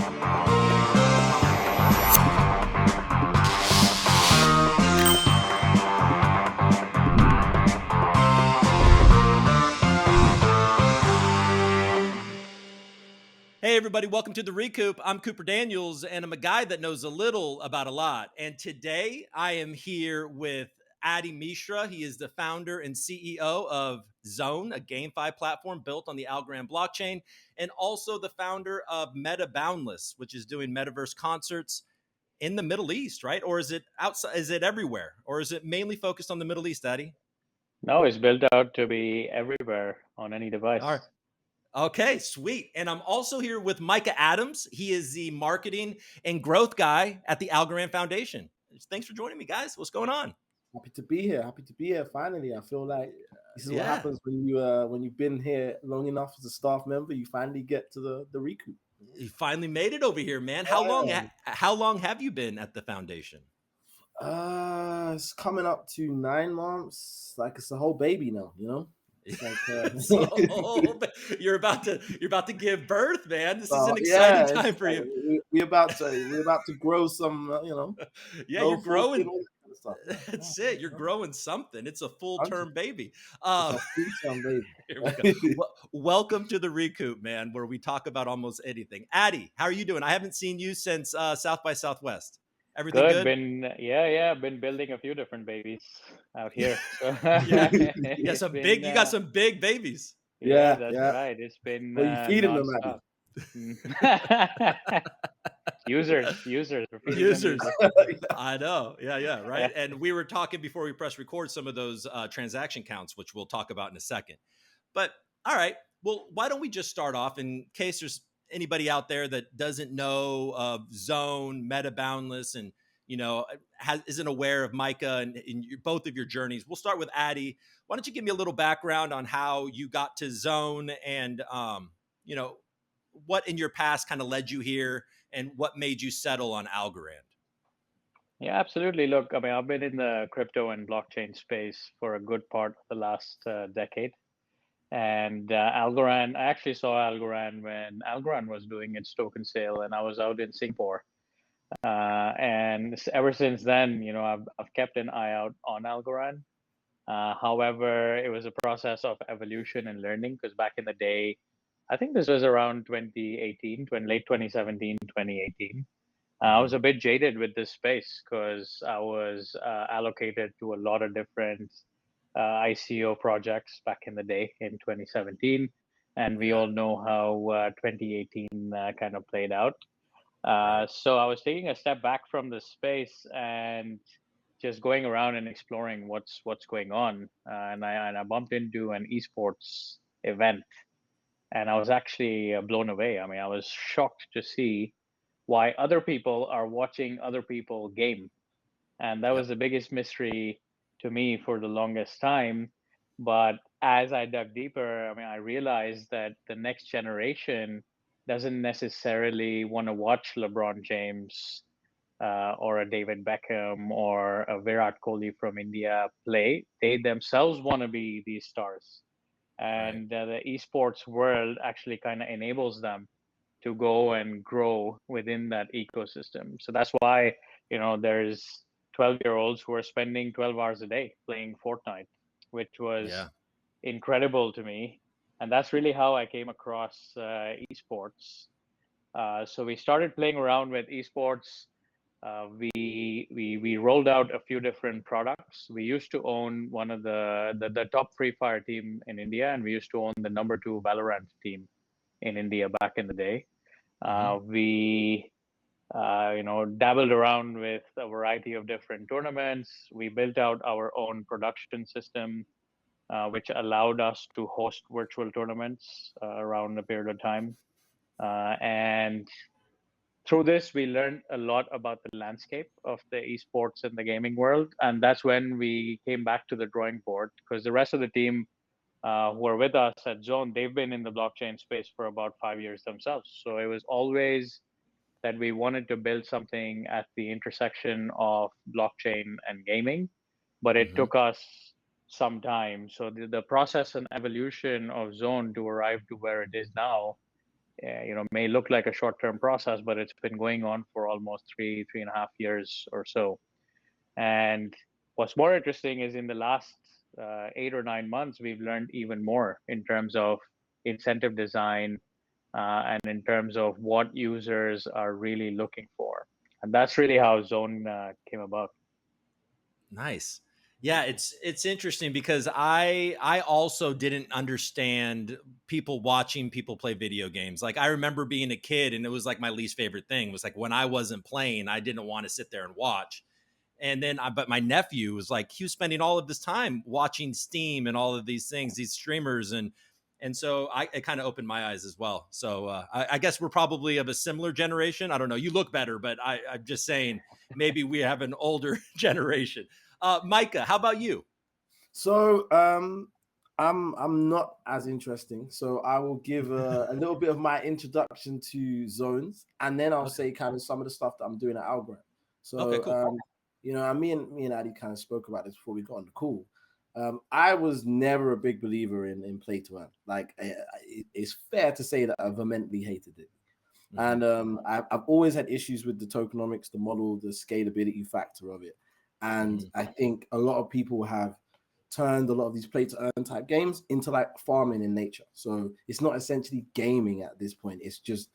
Hey everybody, welcome to the Recoup. I'm Cooper Daniels, and I'm a guy that knows a little about a lot. And today I am here with Adi Mishra. He is the founder and CEO of Zone, a GameFi platform built on the Algorand blockchain, and also the founder of MetaBoundless, which is doing Metaverse concerts in the Middle East, right? Or is it outside? Is it everywhere? Or is it mainly focused on the Middle East, Adi? No, it's built out to be everywhere on any device. All right. Okay, sweet. And I'm also here with Micah Adams. He is the marketing and growth guy at the Algorand Foundation. Thanks for joining me, guys. What's going on? Happy to be here. Happy to be here. Finally, I feel like this is what happens when you've been here long enough as a staff member. You finally get to the recoup. You finally made it over here, man. How long have you been at the foundation? It's coming up to 9 months. Like it's a whole baby now, you know. Like, you're about to give birth, man. This is an exciting time for you. We're about to grow some, Yeah, you're growing. That's it. You're growing something. It's a full-term baby. Here we go. Welcome to the Recoup, man, where we talk about almost anything. Adi, how are you doing? I haven't seen you since South by Southwest. Everything good? Been building a few different babies out here. So you got some big babies. Yeah, that's right. It's been you feeding them, users. I know. Yeah, right. And we were talking before we press record some of those transaction counts, which we'll talk about in a second. But all right, well, why don't we just start off in case there's anybody out there that doesn't know of Zone, MetaBoundless, and isn't aware of Micah and both of your journeys. We'll start with Adi. Why don't you give me a little background on how you got to Zone and what in your past kind of led you here and what made you settle on Algorand? Yeah, absolutely. Look, I mean, I've been in the crypto and blockchain space for a good part of the last decade. And Algorand, I actually saw Algorand when Algorand was doing its token sale, and I was out in Singapore. And ever since then, I've kept an eye out on Algorand. However, it was a process of evolution and learning, because back in the day, I think this was around 2018, late 2017, 2018. I was a bit jaded with this space because I was allocated to a lot of different ICO projects back in the day in 2017, and we all know how 2018 kind of played out. So I was taking a step back from the space and just going around and exploring what's going on, and I bumped into an esports event, and I was actually blown away. I mean, I was shocked to see why other people are watching other people game, and that was the biggest mystery to me for the longest time. But as I dug deeper, I mean, I realized that the next generation doesn't necessarily want to watch LeBron James or a David Beckham or a Virat Kohli from India play. They themselves want to be these stars. And the esports world actually kind of enables them to go and grow within that ecosystem. So that's why, there's 12-year-olds who are spending 12 hours a day playing Fortnite, which was incredible to me. And that's really how I came across esports. So we started playing around with esports. We rolled out a few different products. We used to own one of the top Free Fire team in India, and we used to own the number 2 Valorant team in India back in the day. We dabbled around with a variety of different tournaments. We built out our own production system, which allowed us to host virtual tournaments around a period of time. And through this, we learned a lot about the landscape of the esports and the gaming world. And that's when we came back to the drawing board, because the rest of the team who are with us at Zone, they've been in the blockchain space for about 5 years themselves. So it was always that we wanted to build something at the intersection of blockchain and gaming, but it took us some time. So the process and evolution of Zone to arrive to where it is now may look like a short-term process, but it's been going on for almost 3.5 years or so. And what's more interesting is in the last 8 or 9 months, we've learned even more in terms of incentive design and in terms of what users are really looking for. And that's really how Zone came about. Nice. Yeah, it's interesting because I also didn't understand people watching people play video games. Like I remember being a kid and it was like my least favorite thing. It was like when I wasn't playing, I didn't want to sit there and watch. And then but my nephew was like, he was spending all of this time watching Steam and all of these things, these streamers, and so it kind of opened my eyes as well. So I guess we're probably of a similar generation. I don't know. You look better, but I'm just saying maybe we have an older generation. Micah, how about you? So I'm not as interesting. So I will give a little bit of my introduction to Zones, and then I'll say kind of some of the stuff that I'm doing at Algorand. So Okay, cool. me and Adi kind of spoke about this before we got on the call. I was never a big believer in play to earn. Like it's fair to say that I vehemently hated it. And I've always had issues with the tokenomics, the model, the scalability factor of it. And I think a lot of people have turned a lot of these play to earn type games into like farming in nature. So it's not essentially gaming at this point. It's just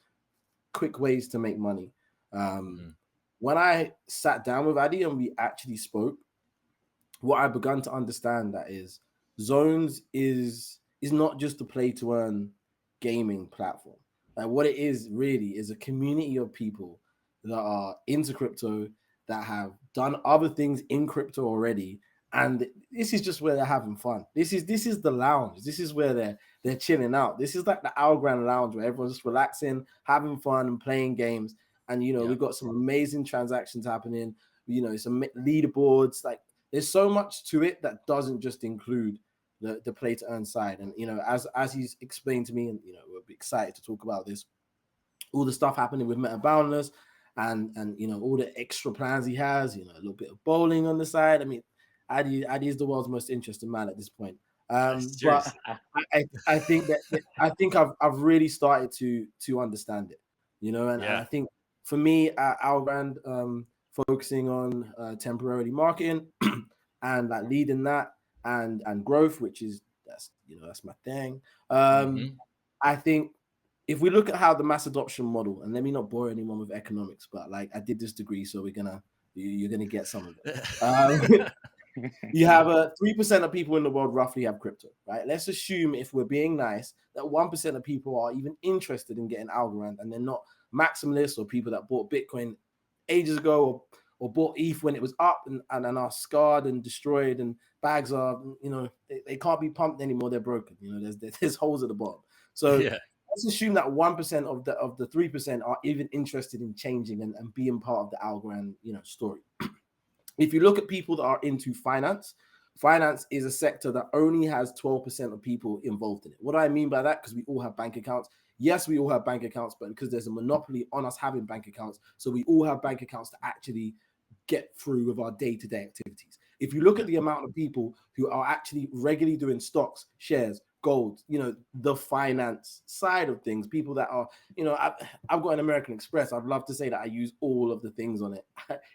quick ways to make money. When I sat down with Adi and we actually spoke, what I begun to understand that is Zones is not just a play to earn gaming platform. Like what it is really is a community of people that are into crypto, that have done other things in crypto already, and this is just where they're having fun. This is the lounge. This is where they're chilling out. This is like the Algorand lounge where everyone's just relaxing, having fun, and playing games. And we've got some amazing transactions happening. Some leaderboards. Like there's so much to it that doesn't just include the play to earn side. And as he's explained to me, and we're excited to talk about this, all the stuff happening with MetaBoundless and all the extra plans he has, a little bit of bowling on the side. I mean, Adi is the world's most interesting man at this point. But I think I've really started to understand it, and I think for me at Algorand, focusing on temporarily marketing and like leading that and growth, which is that's my thing. I think if we look at how the mass adoption model, and let me not bore anyone with economics, but like I did this degree, so you're gonna get some of it. You have 3% of people in the world roughly have crypto, right? Let's assume, if we're being nice, that 1% of people are even interested in getting Algorand, and they're not maximalists or people that bought Bitcoin ages ago or bought ETH when it was up and are scarred and destroyed, and bags are, they can't be pumped anymore. They're broken. There's holes at the bottom. So let's assume that 1% of the 3% are even interested in changing and being part of the Algorand, story. If you look at people that are into finance is a sector that only has 12% of people involved in it. What do I mean by that? Because we all have bank accounts. Yes, we all have bank accounts, but because there's a monopoly on us having bank accounts, so we all have bank accounts to actually get through with our day-to-day activities. If you look at the amount of people who are actually regularly doing stocks, shares, gold, the finance side of things, people that are, I've got an American Express. I'd love to say that I use all of the things on it.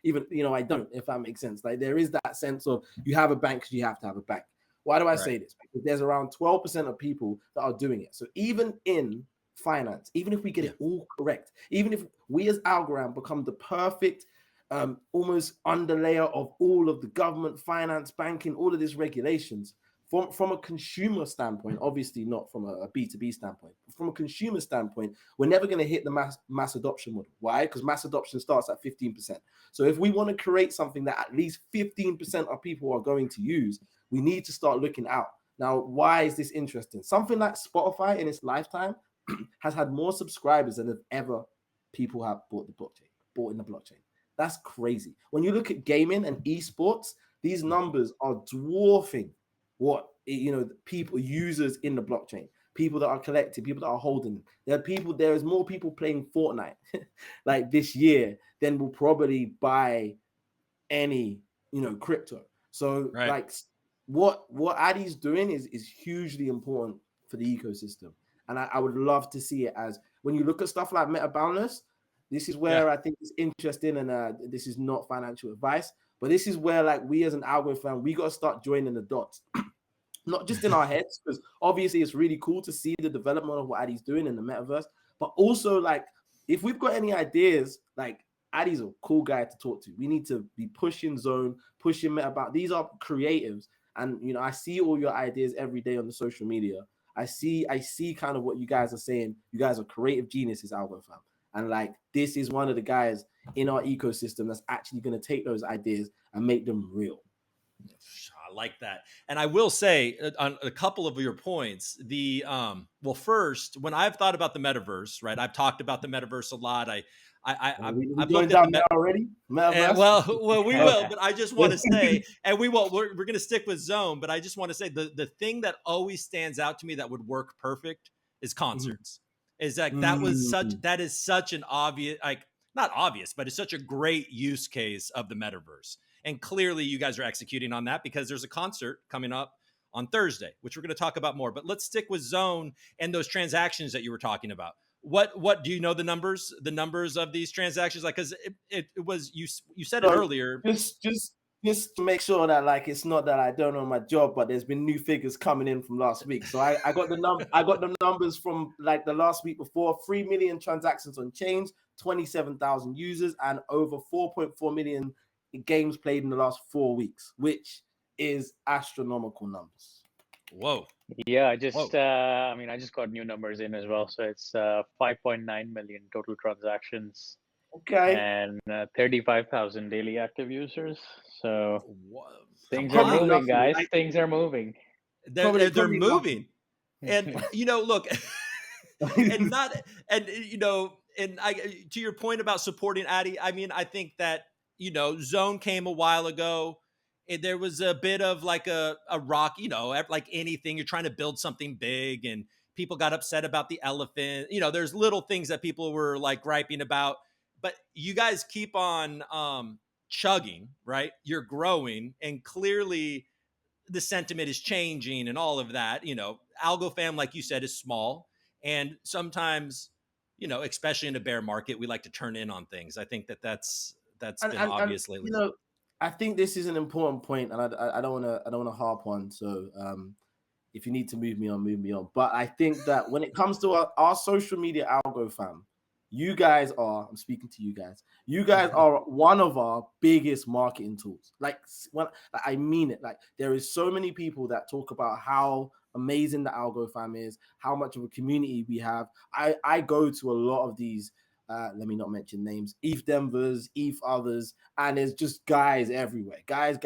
Even, I don't, if that makes sense. Like there is that sense of you have a bank because you have to have a bank. Why do I say this? Because there's around 12% of people that are doing it. So even in finance, even if we get it all correct, even if we as Algorand become the perfect almost underlayer of all of the government, finance, banking, all of these regulations, from a consumer standpoint, obviously not from a B2B standpoint, but from a consumer standpoint, we're never going to hit the mass adoption model. Why? Because mass adoption starts at 15%. So if we want to create something that at least 15% of people are going to use, we need to start looking out. Now, why is this interesting? Something like Spotify in its lifetime has had more subscribers than ever people have bought in the blockchain. That's crazy. When you look at gaming and esports, these numbers are dwarfing what people, users in the blockchain, people that are collecting, people that are holding. There is more people playing Fortnite like this year than will probably buy any crypto. So like what Adi's doing is hugely important for the ecosystem, and I would love to see it as when you look at stuff like MetaBoundless, this is where I think it's interesting, and this is not financial advice, but this is where, like, we as an algo fan, we got to start joining the dots. Not just in our heads, because obviously it's really cool to see the development of what Addy's doing in the metaverse, but also, like, if we've got any ideas, like, Addy's a cool guy to talk to. We need to be pushing Zone, pushing MetaBound. These are creatives, and you know, I see all your ideas every day on the social media. I see kind of what you guys are saying. You guys are creative geniuses, Algorand fam. And like, this is one of the guys in our ecosystem that's actually going to take those ideas and make them real. I like that. And I will say on a couple of your points, well, first, when I've thought about the metaverse, right, I've talked about the metaverse a lot. I've looked at the already. Well, we will, but I just want to say, and we will. We're going to stick with Zone, but I just want to say the thing that always stands out to me that would work perfect is concerts. Is that that is such an obvious, like, not obvious, but it's such a great use case of the metaverse. And clearly you guys are executing on that because there's a concert coming up on Thursday, which we're going to talk about more. But let's stick with Zone and those transactions that you were talking about. What do you know the numbers of these transactions? Like, because it was, you said it earlier. Just to make sure that, like, it's not that I don't know my job, but there's been new figures coming in from last week. So I got the numbers from like the last week before. 3 million transactions on chains, 27,000 users, and over 4.4 million games played in the last 4 weeks, which is astronomical numbers. Whoa. Yeah, I just got new numbers in as well. So it's 5.9 million total transactions. Okay. And 35,000 daily active users. So things are moving, guys. Things are moving. They're moving. And you know, look, and to your point about supporting Addy, I mean, I think that, you know, Zone came a while ago. And there was a bit of like a rock, you know, like anything, you're trying to build something big and people got upset about the elephant. You know, there's little things that people were like griping about, but you guys keep on chugging, right? You're growing, and clearly the sentiment is changing and all of that. You know, Algo fam, like you said, is small. And sometimes, you know, especially in a bear market, we like to turn in on things. I think that's been obvious lately. You know, I think this is an important point, and I don't want to harp on. So if you need to move me on. But I think that when it comes to our social media algo fam, you guys are, I'm speaking to you guys. You guys are one of our biggest marketing tools. Like, I mean it. Like, there is so many people that talk about how amazing the algo fam is, how much of a community we have. I go to a lot of these. Let me not mention names, ETH Denvers, ETH others, and there's just guys everywhere. Guys.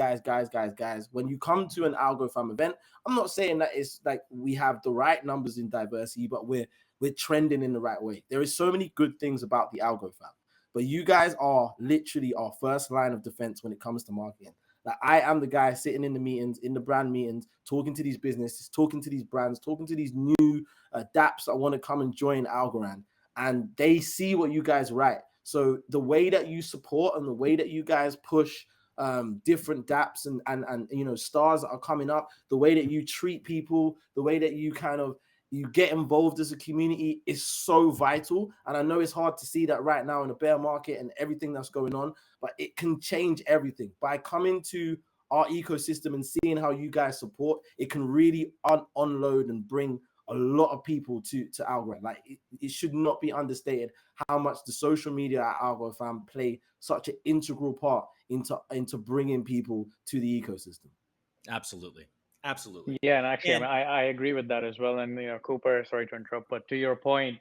When you come to an Algo Fam event, I'm not saying that it's like we have the right numbers in diversity, but we're trending in the right way. There is so many good things about the Algo Fam, but you guys are literally our first line of defense when it comes to marketing. Like, I am the guy sitting in the meetings, in the brand meetings, talking to these businesses, talking to these brands, talking to these new dApps that want to come and join Algorand. And they see what you guys write. So the way that you support and the way that you guys push different dApps and you know, stars that are coming up, the way that you treat people, the way that you kind of you get involved as a community is so vital. And I know it's hard to see that right now in the bear market and everything that's going on, but it can change everything. By coming to our ecosystem and seeing how you guys support, it can really unload and bring a lot of people to Algorand. Like, it should not be understated how much the social media at Algorand fam play such an integral part into bringing people to the ecosystem. Absolutely. Yeah, and actually, I agree with that as well. And you know, Cooper, sorry to interrupt, but to your point,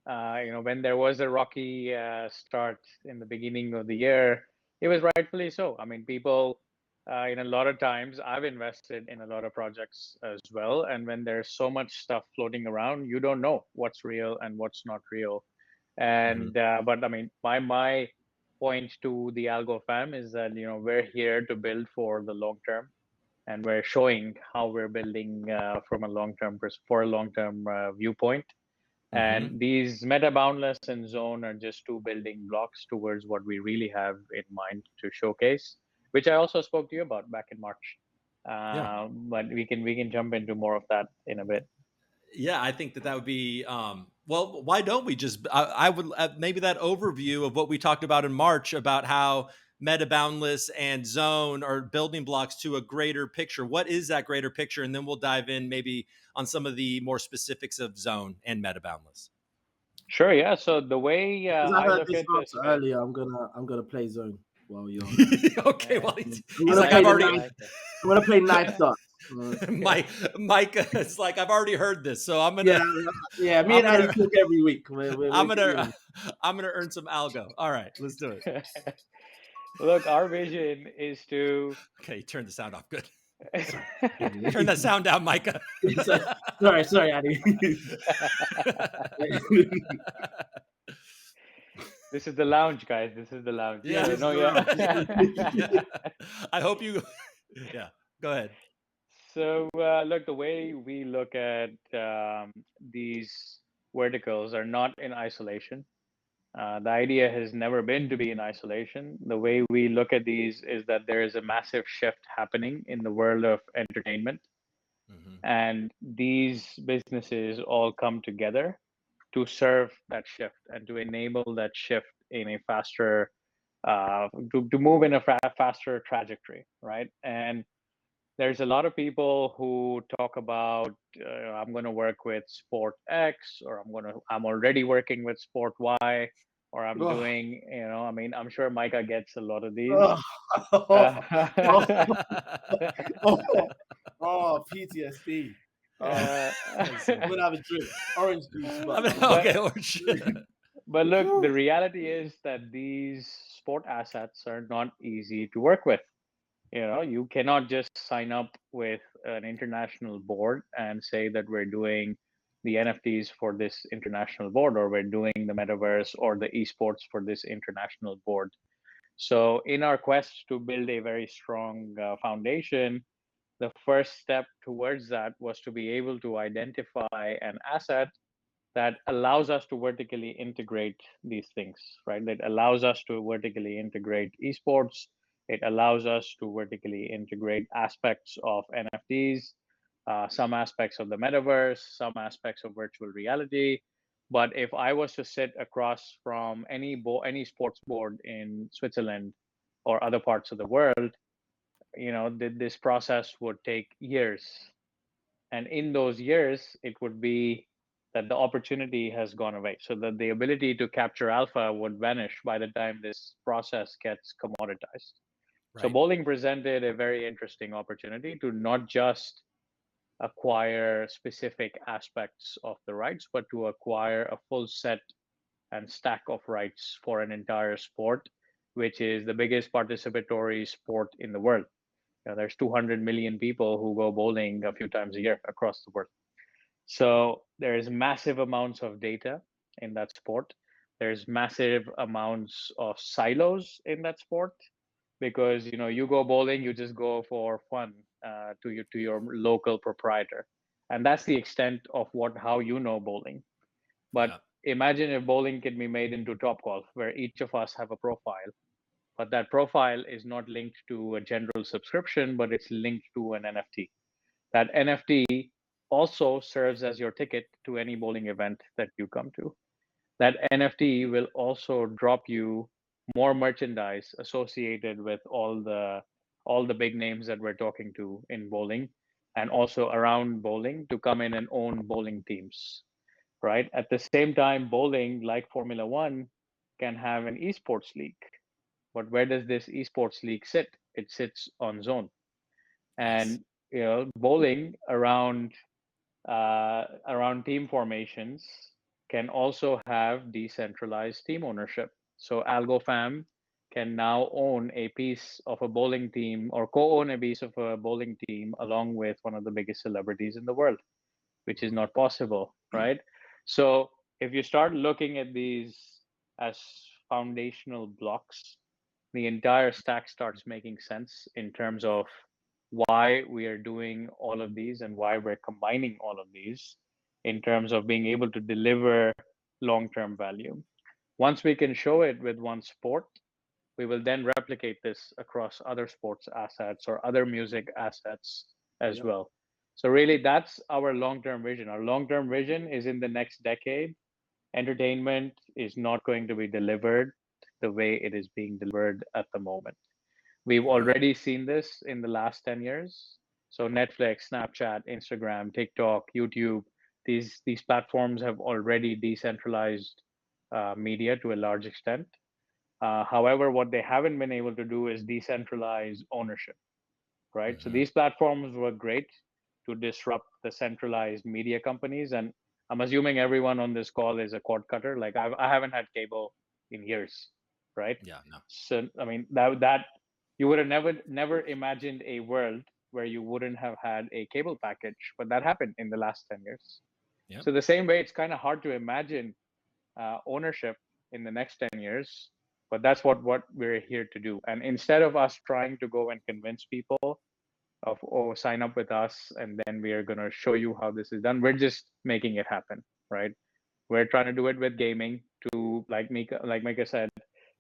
you know, when there was a rocky start in the beginning of the year, it was rightfully so. I mean, people. In a lot of times, I've invested in a lot of projects as well. And when there's so much stuff floating around, you don't know what's real and what's not real. And but I mean, my point to the Algo fam is that, you know, we're here to build for the long term, and we're showing how we're building from a long-term viewpoint. And these MetaBoundless and Zone are just two building blocks towards what we really have in mind to showcase, which I also spoke to you about back in March. But we can jump into more of that in a bit. Yeah, I think that would be well, Well, why don't we just? I would maybe that overview of what we talked about in March about how MetaBoundless and Zone are building blocks to a greater picture. What is that greater picture? And then we'll dive in maybe on some of the more specifics of Zone and MetaBoundless. Sure. Yeah. So the way Because I I heard look this at this, answer earlier, I'm gonna play Zone while you're. Okay, well, he's I'm like, play I've the already. knife. I'm gonna play knife dots. Micah, it's like I've already heard this, so I'm Yeah, gonna. yeah. Me and Addy talk every week. I'm gonna earn some algo. All right, let's do it. Look, our vision is to. Okay, turn the sound off. Good. Turn that sound down, Micah. sorry, Addy. This is the lounge, guys. This is the lounge. Yeah. this No, is yeah. Yeah. I hope you. Yeah. Go ahead. So, look, the way we look at these verticals are not in isolation. The idea has never been to be in isolation. The way we look at these is that there is a massive shift happening in the world of entertainment. And these businesses all come together to serve that shift and to enable that shift in a faster, to move in a faster trajectory, right? And there's a lot of people who talk about I'm going to work with sport X, or I'm already working with sport Y, or I'm doing, I mean, I'm sure Micah gets a lot of these. PTSD. I'm gonna have a drink, orange juice. Okay, orange. But look, the reality is that these sport assets are not easy to work with. You cannot just sign up with an international board and say that we're doing the NFTs for this international board, or we're doing the metaverse or the esports for this international board. So, in our quest to build a very strong foundation, the first step towards that was to be able to identify an asset that allows us to vertically integrate these things, right? That allows us to vertically integrate esports. It allows us to vertically integrate aspects of NFTs, some aspects of the metaverse, some aspects of virtual reality. But if I was to sit across from any sports board in Switzerland or other parts of the world, this process would take years. And in those years, it would be that the opportunity has gone away, so that the ability to capture alpha would vanish by the time this process gets commoditized. So bowling presented a very interesting opportunity to not just acquire specific aspects of the rights, but to acquire a full set and stack of rights for an entire sport, which is the biggest participatory sport in the world. There's 200 million people who go bowling a few times a year across the world. So there's massive amounts of data in that sport. There's massive amounts of silos in that sport, because you go bowling, you just go for fun to your local proprietor, and that's the extent of how bowling. But imagine if bowling can be made into Topgolf, where each of us have a profile, but that profile is not linked to a general subscription, but it's linked to an NFT. That NFT also serves as your ticket to any bowling event that you come to. That NFT will also drop you more merchandise associated with all the big names that we're talking to in bowling, and also around bowling, to come in and own bowling teams. Right? At the same time, bowling, like Formula One, can have an esports league. But where does this esports league sit? It sits on Zone. And bowling around team formations can also have decentralized team ownership. So AlgoFam can now own a piece of a bowling team, or co-own a piece of a bowling team along with one of the biggest celebrities in the world, which is not possible, right? So if you start looking at these as foundational blocks, the entire stack starts making sense in terms of why we are doing all of these and why we're combining all of these in terms of being able to deliver long-term value. Once we can show it with one sport, we will then replicate this across other sports assets or other music assets as well. So really, that's our long-term vision. Our long-term vision is in the next decade entertainment is not going to be delivered the way it is being delivered at the moment. We've Right. already seen this in the last 10 years. So Netflix, Snapchat, Instagram, TikTok, YouTube, these platforms have already decentralized media to a large extent. However, what they haven't been able to do is decentralize ownership, right? So Mm-hmm. these platforms were great to disrupt the centralized media companies. And I'm assuming everyone on this call is a cord cutter. Like I haven't had cable in years, right? Yeah. No. So I mean that you would have never imagined a world where you wouldn't have had a cable package, but that happened in the last 10 years. Yep. So the same way, it's kind of hard to imagine ownership in the next 10 years, but that's what we're here to do. And instead of us trying to go and convince people of, oh, sign up with us and then we are going to show you how this is done, we're just making it happen, right? We're trying to do it with gaming to, like Micah said,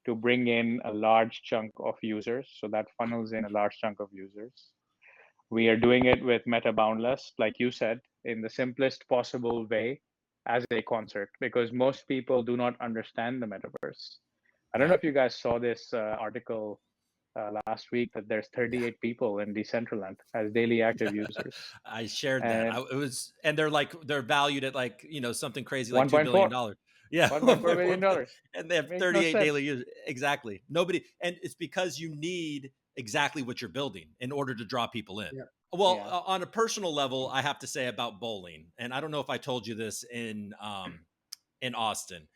to bring in a large chunk of users, so that funnels in a large chunk of users. We are doing it with MetaBoundless, like you said, in the simplest possible way as a concert, because most people do not understand the metaverse. I don't know Yeah. if you guys saw this article last week that there's Yeah. 38 people in Decentraland as daily active users, I shared that. and It was, and they're valued at like, something crazy like $2 1.4, billion. Yeah. $1.4 billion dollars. And they have Makes no 38 daily sense. users. Exactly. Nobody. And it's because you need exactly what you're building in order to draw people in. Yeah. Well, Yeah. on a personal level, I have to say about bowling, and I don't know if I told you this in Austin,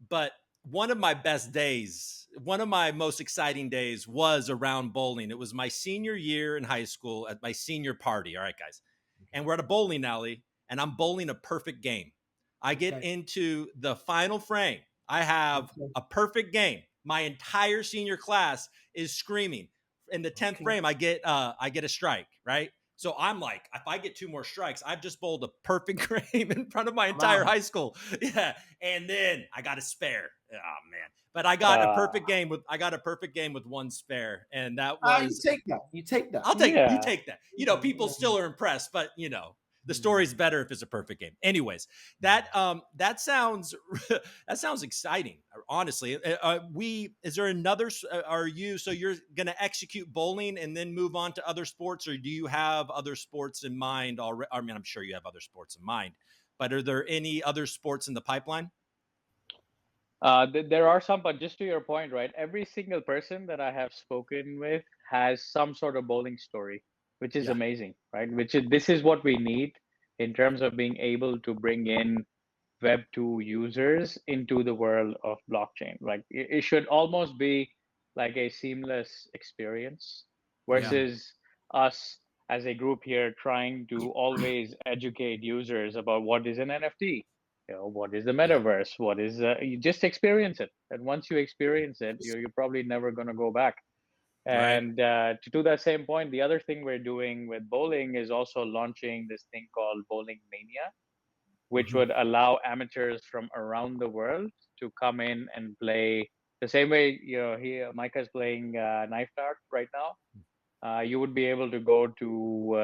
but one of my best days, one of my most exciting days was around bowling. It was my senior year in high school at my senior party. All right, guys. And we're at a bowling alley and I'm bowling a perfect game. I get Okay. into the final frame. I have a perfect game. My entire senior class is screaming. In the 10th Okay. frame, I get a strike, right? So I'm like, if I get 2 more strikes, I've just bowled a perfect game in front of my entire Wow. high school. Yeah. And then I got a spare. Oh man. But I got a perfect game with 1 spare. And that You was take that. You take that. you Yeah. take that. People still are impressed, but the story's better if it's a perfect game. Anyways, that sounds that sounds exciting. Honestly, is there another? Are you so you're going to execute bowling and then move on to other sports, or do you have other sports in mind already? I mean, I'm sure you have other sports in mind, but are there any other sports in the pipeline? There are some, but just to your point, right? Every single person that I have spoken with has some sort of bowling story, which is Yeah, amazing, right? This is what we need in terms of being able to bring in Web2 users into the world of blockchain. Like it should almost be like a seamless experience yeah, versus us as a group here trying to always educate users about what is an NFT, what is the yeah. metaverse, what is you just experience it. And once you experience it, you're probably never going to go back. Right. And to that same point, the other thing we're doing with bowling is also launching this thing called Bowling Mania, which Mhm. would allow amateurs from around the world to come in and play the same way Micah's playing knife dart right now. You would be able to go to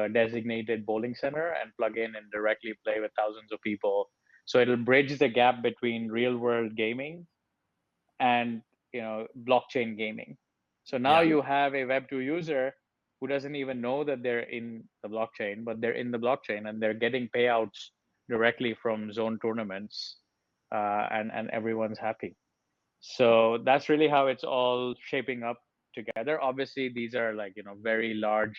a designated bowling center and plug in and directly play with thousands of people. So it'll bridge the gap between real world gaming and blockchain gaming. So now Yeah. you have a Web2 user who doesn't even know that they're in the blockchain, but they're in the blockchain and they're getting payouts directly from zone tournaments, and everyone's happy. So that's really how it's all shaping up together. Obviously, these are like very large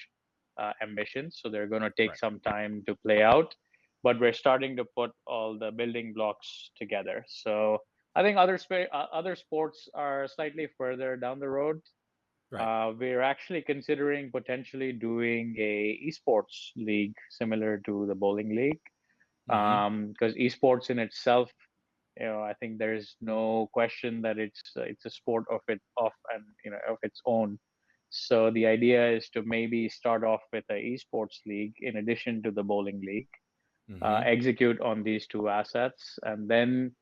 ambitions, so they're going to take Right. some time to play out. But we're starting to put all the building blocks together. So I think other sports are slightly further down the road. Right. We're actually considering potentially doing a esports league similar to the bowling league, Mm-hmm. because esports in itself, I think there's no question that it's a sport of its own. So the idea is to maybe start off with a esports league in addition to the bowling league, Mm-hmm. execute on these 2 assets, and then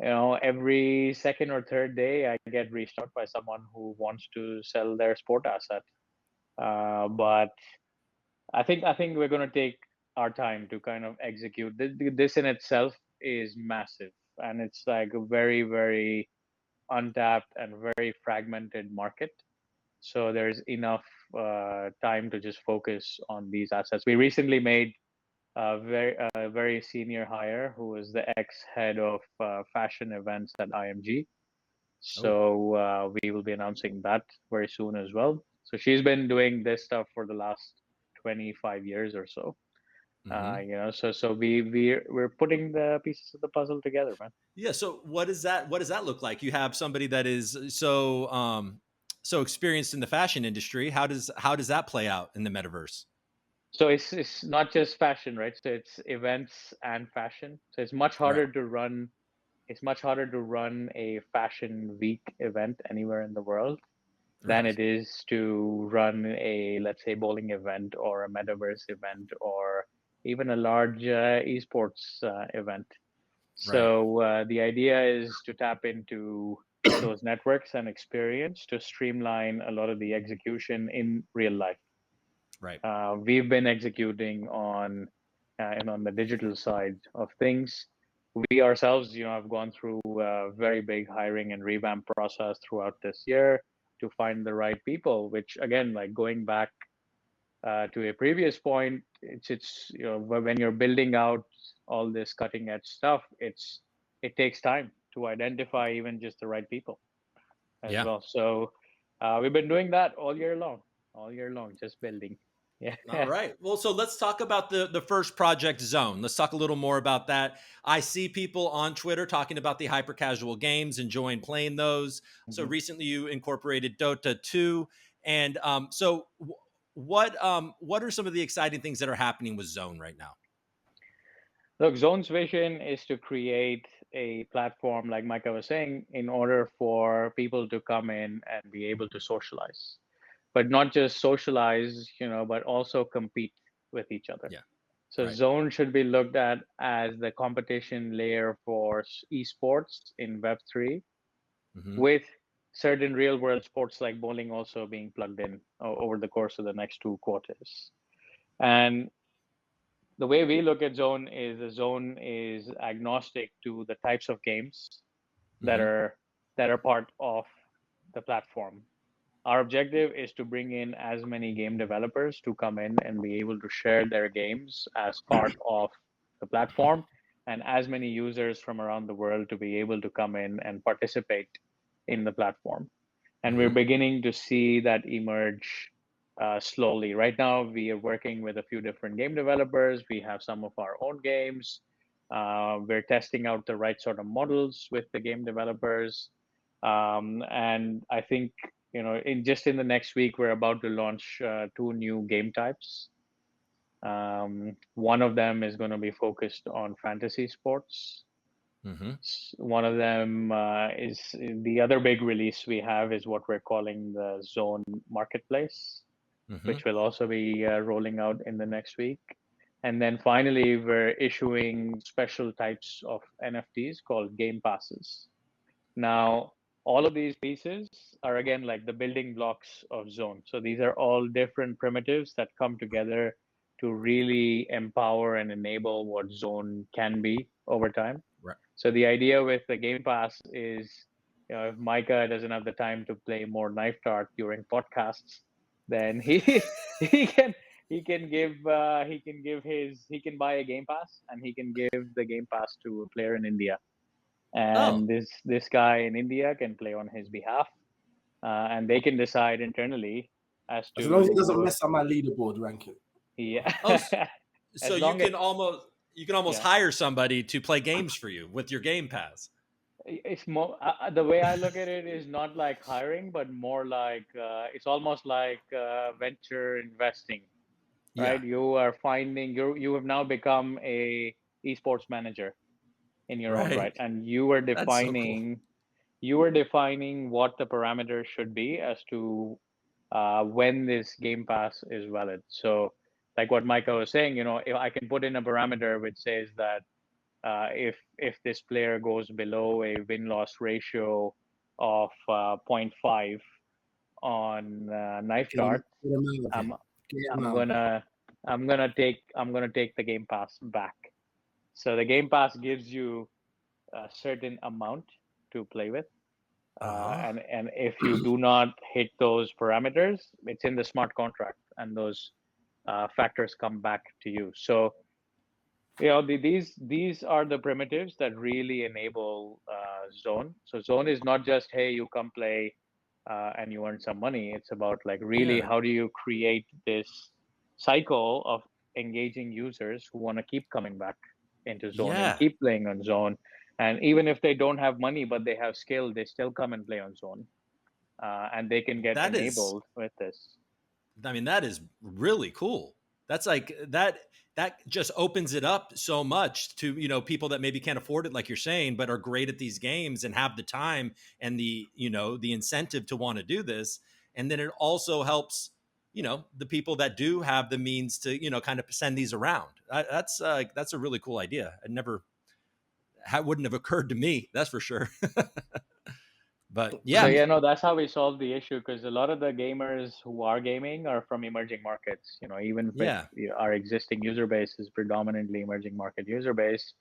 every second or third day I get reached out by someone who wants to sell their sport asset. But I think we're going to take our time to kind of execute. This in itself is massive. and it's like a very, very untapped and very fragmented market. So there's enough time to just focus on these assets. We recently made a very senior hire who is the ex-head of fashion events at IMG. So we will be announcing that very soon as well. So she's been doing this stuff for the last 25 years or so. So we're putting the pieces of the puzzle together, man. Yeah. So what does that look like? You have somebody that is so experienced in the fashion industry. How does that play out in the metaverse? So it's not just fashion, right? So it's events and fashion. So it's much harder to run. It's much harder to run a fashion week event anywhere in the world than it is to run a, let's say, bowling event or a metaverse event or even a large esports event. So the idea is to tap into those networks and experience to streamline a lot of the execution in real life. Right. We've been executing on and on the digital side of things. We ourselves, have gone through a very big hiring and revamp process throughout this year to find the right people. Which again, like going back to a previous point, it's when you're building out all this cutting edge stuff, it takes time to identify even just the right people as well. So we've been doing that all year long, just building. Yeah. All right. Well, so let's talk about the first project, Zone. Let's talk a little more about that. I see people on Twitter talking about the hyper casual games, enjoying playing those. So recently you incorporated Dota 2. And what are some of the exciting things that are happening with Zone right now? Look, Zone's vision is to create a platform, like Micah was saying, in order for people to come in and be able to socialize. But not just socialize, but also compete with each other. Yeah. So Zone should be looked at as the competition layer for esports in Web3, with certain real world sports like bowling also being plugged in over the course of the next 2 quarters. And the way we look at Zone is the Zone is agnostic to the types of games that are part of the platform. Our objective is to bring in as many game developers to come in and be able to share their games as part of the platform, and as many users from around the world to be able to come in and participate in the platform. And we're beginning to see that emerge slowly. Right now, we are working with a few different game developers. We have some of our own games. We're testing out the right sort of models with the game developers. And I think, in the next week, we're about to launch 2 new game types. One of them is going to be focused on fantasy sports. One of them is the other big release we have is what we're calling the Zone Marketplace, which will also be rolling out in the next week. And then finally, we're issuing special types of NFTs called game passes. Now, all of these pieces are again like the building blocks of Zone. So these are all different primitives that come together to really empower and enable what Zone can be over time. Right. So the idea with the Game Pass is, if Micah doesn't have the time to play more Knife Dart during podcasts, then he can buy a Game Pass, and he can give the Game Pass to a player in India, and this guy in India can play on his behalf, and they can decide internally as long as it doesn't mess up my leaderboard ranking. Yeah. So you can almost hire somebody to play games for you with your Game Pass. It's more the way I look at it is not like hiring, but more like it's almost like venture investing, right? You are finding you have now become a esports manager in your own right, and you are defining what the parameters should be as to when this Game Pass is valid. So, like what Micah was saying, if I can put in a parameter which says that if this player goes below a win-loss ratio of 0.5 on Knife Dart, I'm gonna take the Game Pass back. So the Game Pass gives you a certain amount to play with. Uh-huh. And if you do not hit those parameters, it's in the smart contract, and those factors come back to you. So these are the primitives that really enable Zone. So Zone is not just, hey, you come play and you earn some money. It's about like really Yeah. how do you create this cycle of engaging users who want to keep coming back into Zone and Yeah. keep playing on Zone. And even if they don't have money but they have skill, they still come and play on Zone, and they can get That is, enabled with this. I mean, that is really cool. That's like that just opens it up so much to, people that maybe can't afford it, like you're saying, but are great at these games and have the time and the incentive to want to do this. And then it also helps, the people that do have the means to, kind of send these around. That's a really cool idea. Wouldn't have occurred to me. That's for sure. But So yeah, yeah, no, that's how we solve the issue, because a lot of the gamers who are gaming are from emerging markets. Even if yeah. our existing user base is predominantly emerging market user base,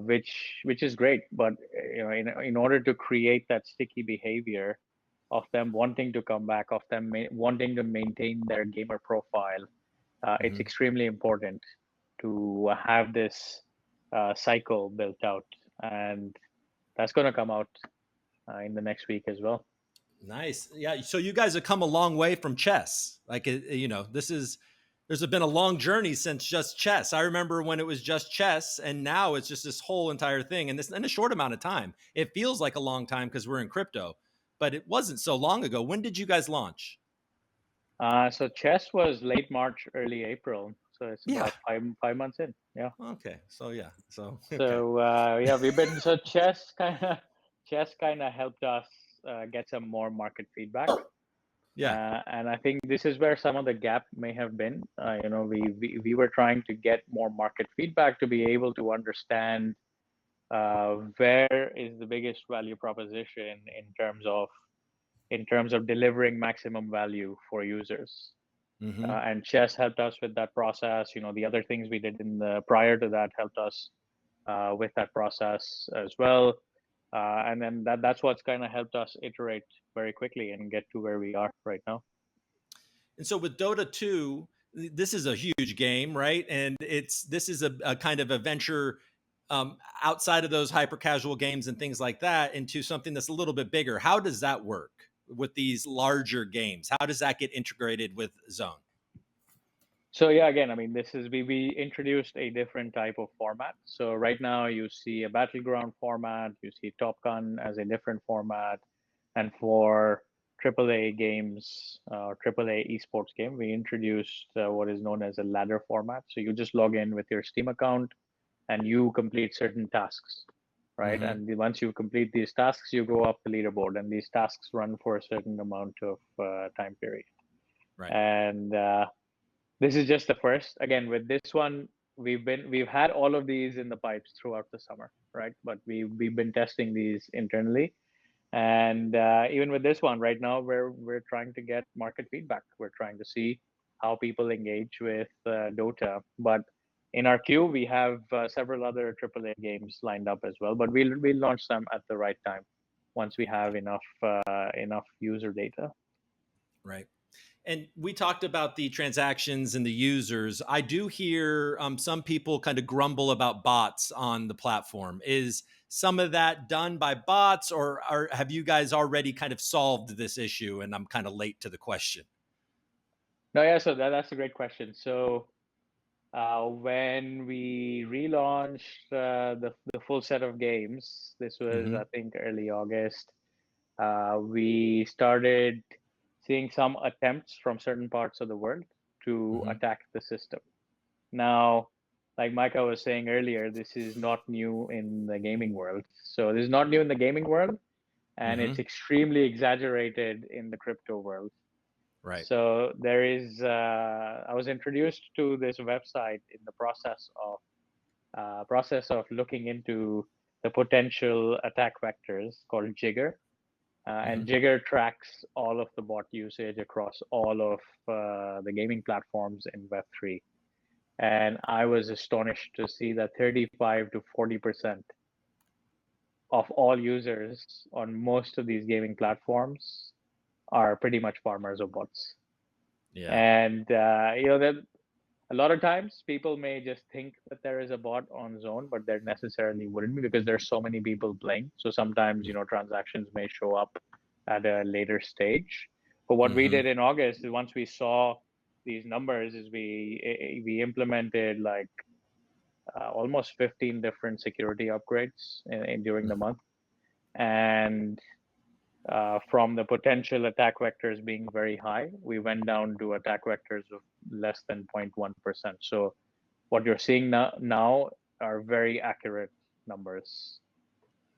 which is great. But in order to create that sticky behavior of them wanting to come back, of them wanting to maintain their gamer profile, it's Mhm. extremely important to have this cycle built out, and that's going to come out in the next week as well. Nice. Yeah. So you guys have come a long way from chess. Like, there's been a long journey since just chess. I remember when it was just chess, and now it's just this whole entire thing. And this in a short amount of time, it feels like a long time because we're in crypto, but it wasn't so long ago. When did you guys launch? So chess was late March, early April. So it's Yeah. about five months in. Yeah. Okay. So yeah. So okay. So yeah, we've been so chess kind of helped us get some more market feedback. Yeah. And I think this is where some of the gap may have been. We were trying to get more market feedback to be able to understand where is the biggest value proposition in terms of delivering maximum value for users. Mm-hmm. And chess helped us with that process. The other things we did in the prior to that helped us with that process as well. And then that's what's kind of helped us iterate very quickly and get to where we are right now. And so with Dota 2, this is a huge game, right? And this is a kind of a venture outside of those hyper casual games and things like that into something that's a little bit bigger. How does that work with these larger games? How does that get integrated with Zone? So yeah, again, I mean, this is we introduced a different type of format. So right now you see a battleground format, you see Top Gun as a different format, and for AAA games, AAA esports game, we introduced what is known as a ladder format. So you just log in with your Steam account and you complete certain tasks, right? Mm-hmm. And once you complete these tasks, you go up the leaderboard, and these tasks run for a certain amount of time period. Right. And this is just the first. Again, with this one, we've had all of these in the pipes throughout the summer, right? But we've been testing these internally, and even with this one, right now we're trying to get market feedback. We're trying to see how people engage with Dota. But in our queue, we have several other AAA games lined up as well. But we'll launch them at the right time once we have enough user data. Right. And we talked about the transactions and the users. I do hear some people kind of grumble about bots on the platform. Is some of that done by bots, or have you guys already kind of solved this issue? And I'm kind of late to the question. No, yeah. So that's a great question. So when we relaunched the full set of games, this was, Mm-hmm. I think, early August, we started seeing some attempts from certain parts of the world to Mm-hmm. attack the system. Now, like Micah was saying earlier, this is not new in the gaming world. So this is not new in the gaming world, and Mm-hmm. it's extremely exaggerated in the crypto world. Right. So there is, I was introduced to this website in the process of looking into the potential attack vectors called Jigger. Mm-hmm. And Jigger tracks all of the bot usage across all of the gaming platforms in Web3. And I was astonished to see that 35 to 40% of all users on most of these gaming platforms are pretty much farmers or bots. Yeah. And that a lot of times people may just think that there is a bot on Zone, but there necessarily wouldn't be, because there's so many people playing. So sometimes transactions may show up at a later stage. But what we did in August is, once we saw these numbers, is we implemented like almost 15 different security upgrades during the month. And from the potential attack vectors being very high, we went down to attack vectors of less than 0.1%. So what you're seeing now are very accurate numbers,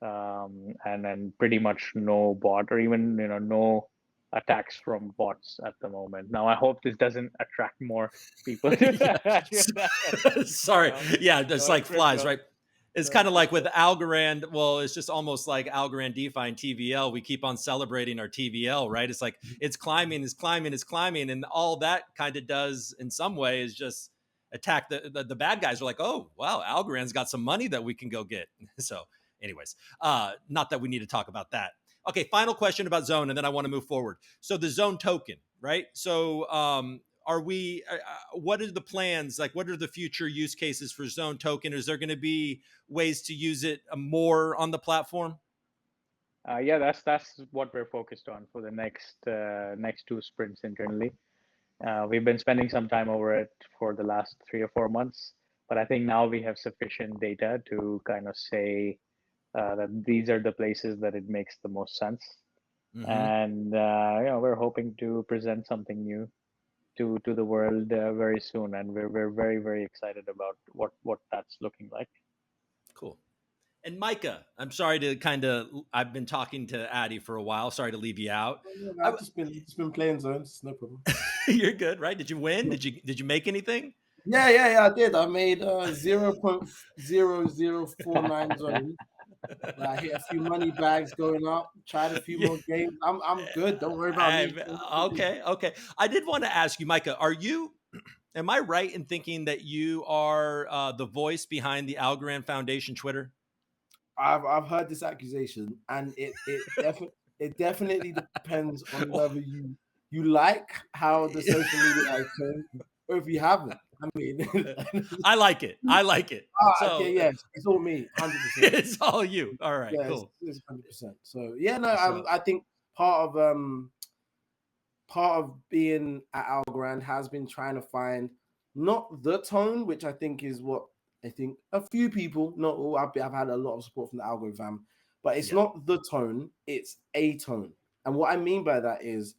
and then pretty much no bot, or even no attacks from bots at the moment. Now, I hope this doesn't attract more people. Sorry. Yeah, it's like flies, right? It's kind of like with Algorand. Well, it's just almost like Algorand DeFi and TVL. We keep on celebrating our TVL, right? It's like it's climbing, and all that kind of does in some way is just attack the bad guys. Are like, oh wow, Algorand's got some money that we can go get. So, anyways, not that we need to talk about that. Okay, final question about Zone, and then I want to move forward. So the Zone token, right? So are we, what are the plans? Like, what are the future use cases for Zone token? Is there going to be ways to use it more on the platform? Yeah, that's what we're focused on for the next 2 sprints internally. We've been spending some time over it for the last 3 or 4 months, but I think now we have sufficient data to kind of say that these are the places that it makes the most sense. And we're hoping to present something new to the world very soon, and we're very, very excited about what that's looking like. Cool. And Micah, I'm sorry to I've been talking to Addy for a while. Sorry to leave you out. I've just been playing Zones. No problem. You're good, right? Did you win? Did you make anything? Yeah, I did. I made 0.0049 Zones. I hit a few money bags going up. Tried a few more games. I'm good. Don't worry about me. Okay. I did want to ask you, Micah, am I right in thinking that you are the voice behind the Algorand Foundation Twitter? I've heard this accusation, and it definitely depends on whether you like how the social media has changed, or if you haven't. I mean, I like it. So, okay, yes, it's all me, 100%. It's all you. All right, yeah, cool. It's 100%. So yeah, no, I think part of being at Algorand has been trying to find not the tone, which I think is what I think a few people, not all, I've had a lot of support from the Algorand fam, but it's not the tone, it's a tone. And what I mean by that is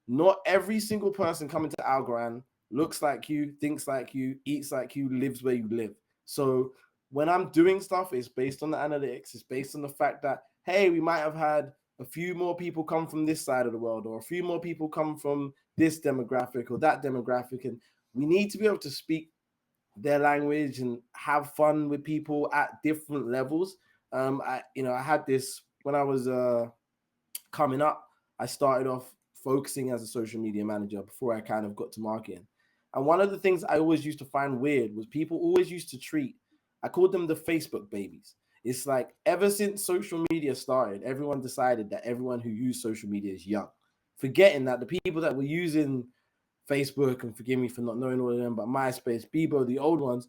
not every single person coming to Algorand looks like you, thinks like you, eats like you, lives where you live. So when I'm doing stuff, it's based on the analytics. It's based on the fact that, hey, we might have had a few more people come from this side of the world, or a few more people come from this demographic or that demographic. And we need to be able to speak their language and have fun with people at different levels. I had this when I was coming up. I started off focusing as a social media manager before I kind of got to marketing. And one of the things I always used to find weird was people always used to treat, I called them the Facebook babies. It's like ever since social media started, everyone decided that everyone who used social media is young, forgetting that the people that were using Facebook, and forgive me for not knowing all of them, but MySpace, Bebo, the old ones,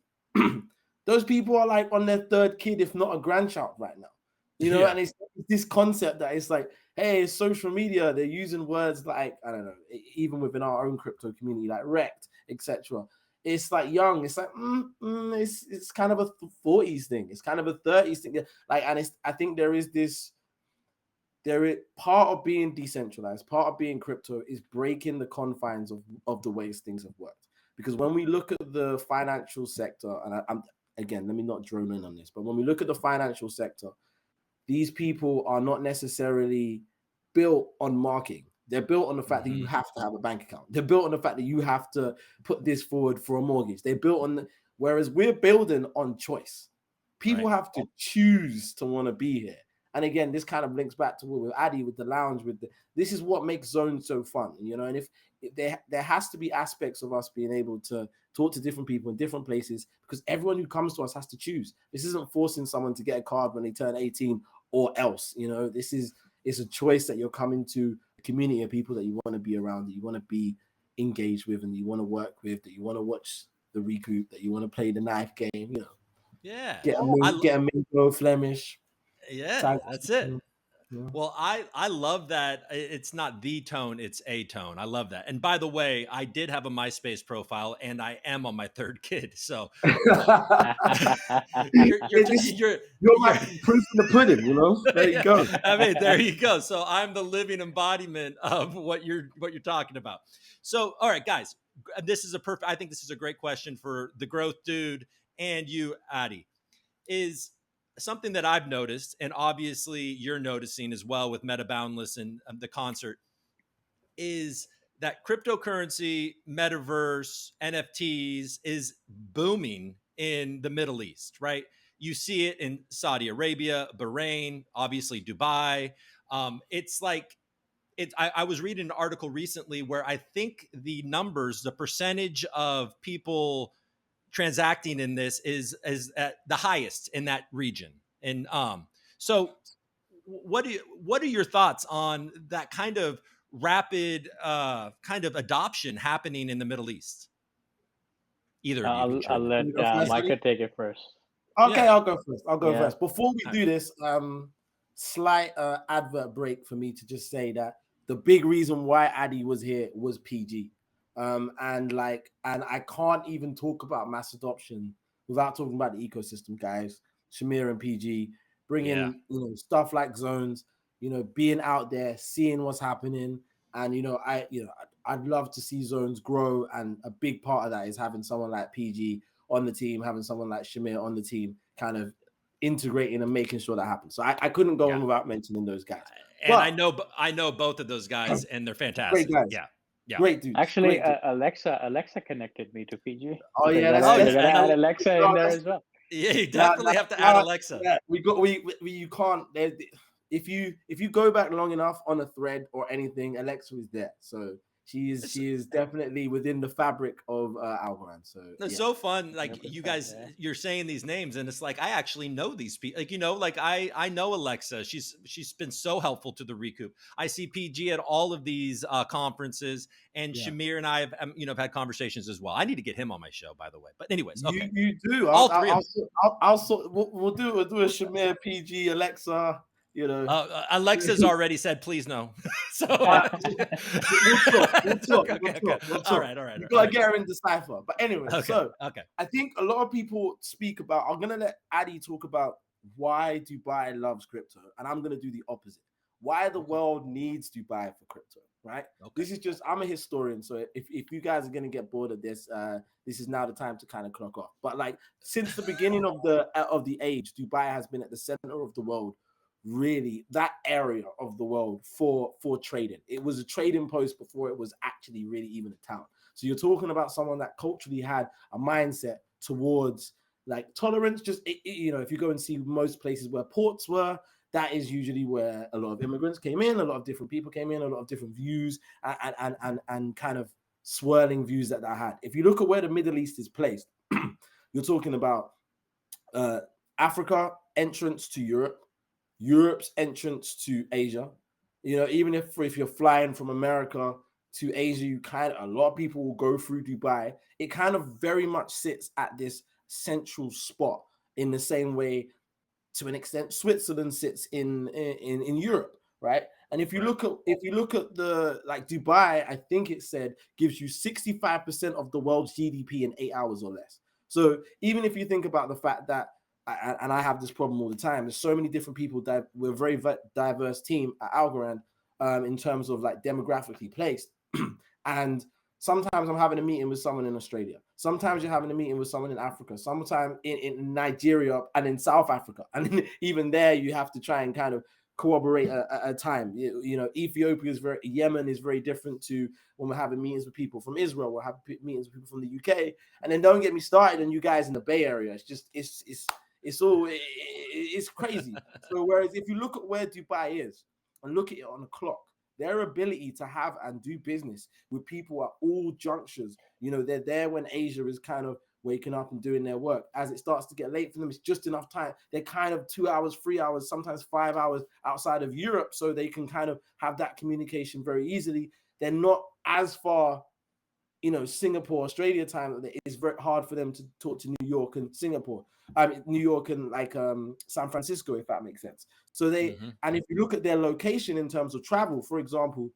those people are like on their third kid, if not a grandchild right now. And it's this concept that it's like, hey, it's social media. They're using words like, I don't know, even within our own crypto community, like wrecked, etc. It's like young. It's like, it's kind of a 40s thing. It's kind of a 30s thing. Like, and I think there is part of being decentralized, part of being crypto is breaking the confines of the ways things have worked. Because when we look at the financial sector, and I'm again, let me not drone in on this, but when we look at the financial sector, these people are not necessarily built on marketing. They're built on the fact that you have to have a bank account. They're built on the fact that you have to put this forward for a mortgage. They're built on, whereas we're building on choice. People have to choose to want to be here. And again, this kind of links back to what with Addy, with the lounge, this is what makes zones so fun, and if there has to be aspects of us being able to talk to different people in different places, because everyone who comes to us has to choose. This isn't forcing someone to get a card when they turn 18 or else, it's a choice that you're coming to a community of people that you want to be around, that you want to be engaged with, and you want to work with, that you want to watch the Recoop, that you want to play the knife game, Yeah. get a Mingo Flemish. Yeah, that's it. Yeah. Well, I love that it's not the tone, it's a tone. I love that. And by the way, I did have a MySpace profile, and I am on my third kid. So you're my proof in the pudding, There you go. I mean, there you go. So I'm the living embodiment of what you're talking about. So, all right, guys, I think this is a great question for the growth dude and you, Addy. Is something that I've noticed, and obviously you're noticing as well with MetaBoundless and the concert, is that cryptocurrency, metaverse, NFTs is booming in the Middle East, right? You see it in Saudi Arabia, Bahrain, obviously Dubai. It's like, I was reading an article recently where I think the percentage of people transacting in this is at the highest in that region. And so what are your thoughts on that kind of rapid kind of adoption happening in the Middle East? Either of you. I'll let Micah take it first. Okay, yeah. I'll go first. Before we do this, slight advert break for me to just say that the big reason why Addy was here was PG. And I can't even talk about mass adoption without talking about the ecosystem, guys. Shamir and PG bringing stuff like zones, being out there, seeing what's happening, and I'd love to see zones grow, and a big part of that is having someone like PG on the team, having someone like Shamir on the team, kind of integrating and making sure that happens. So I couldn't go on without mentioning those guys. And but I know both of those guys, and they're fantastic. Great guys. Yeah, great dude. Actually, Alexa connected me to PG. Oh yeah, they're gonna add Alexa in there as well. Yeah, you definitely have to add Alexa. Yeah, you can't. If you go back long enough on a thread or anything, Alexa is there. So she is definitely within the fabric of Algorand. So it's so fun. Like you guys, you're saying these names, and it's like I actually know these people. Like I know Alexa. She's been so helpful to the Recoop. I see PG at all of these conferences, and Shamir and I have have had conversations as well. I need to get him on my show, by the way. But anyways, okay, you do. All three. We'll do a Shamir, PG, Alexa. Alexa's already said, please no. So we'll talk. All right. You gotta get her in the cipher. But anyway, okay. I think a lot of people speak about. I'm gonna let Addy talk about why Dubai loves crypto, and I'm gonna do the opposite. Why the world needs Dubai for crypto, right? Okay. This is just. I'm a historian, so if you guys are gonna get bored of this, this is now the time to kind of clock off. But like since the beginning of the age, Dubai has been at the center of the world. Really, that area of the world for trading. It was a trading post before it was actually really even a town. So you're talking about someone that culturally had a mindset towards like tolerance. Just if you go and see most places where ports were, that is usually where a lot of immigrants came in, a lot of different people came in, a lot of different views and kind of swirling views that had. If you look at where the Middle East is placed, you're talking about Africa entrance to Europe. Europe's entrance to Asia, even if you're flying from America to Asia, a lot of people will go through Dubai. It kind of very much sits at this central spot in the same way, to an extent, Switzerland sits in Europe, right? And if you look at the Dubai, I think it said gives you 65% of the world's GDP in 8 hours or less. So even if you think about the fact that, and I have this problem all the time, there's so many different people that we're a very diverse team at Algorand in terms of like demographically placed. And sometimes I'm having a meeting with someone in Australia. Sometimes you're having a meeting with someone in Africa. Sometimes in Nigeria and in South Africa. And even there, you have to try and kind of corroborate a time. Ethiopia Yemen is very different to when we're having meetings with people from Israel. We're having meetings with people from the UK. And then don't get me started on you guys in the Bay Area. It's It's crazy. So whereas if you look at where Dubai is and look at it on the clock, their ability to have and do business with people at all junctures, you know, they're there when Asia is kind of waking up and doing their work. As it starts to get late for them, it's just enough time. They're kind of 2 hours, 3 hours, sometimes 5 hours outside of Europe, so they can kind of have that communication very easily. They're not as far, you know, Singapore, Australia time. It's very hard for them to talk to New York and Singapore. I mean, New York and like San Francisco, if that makes sense. So they, and if you look at their location in terms of travel, for example,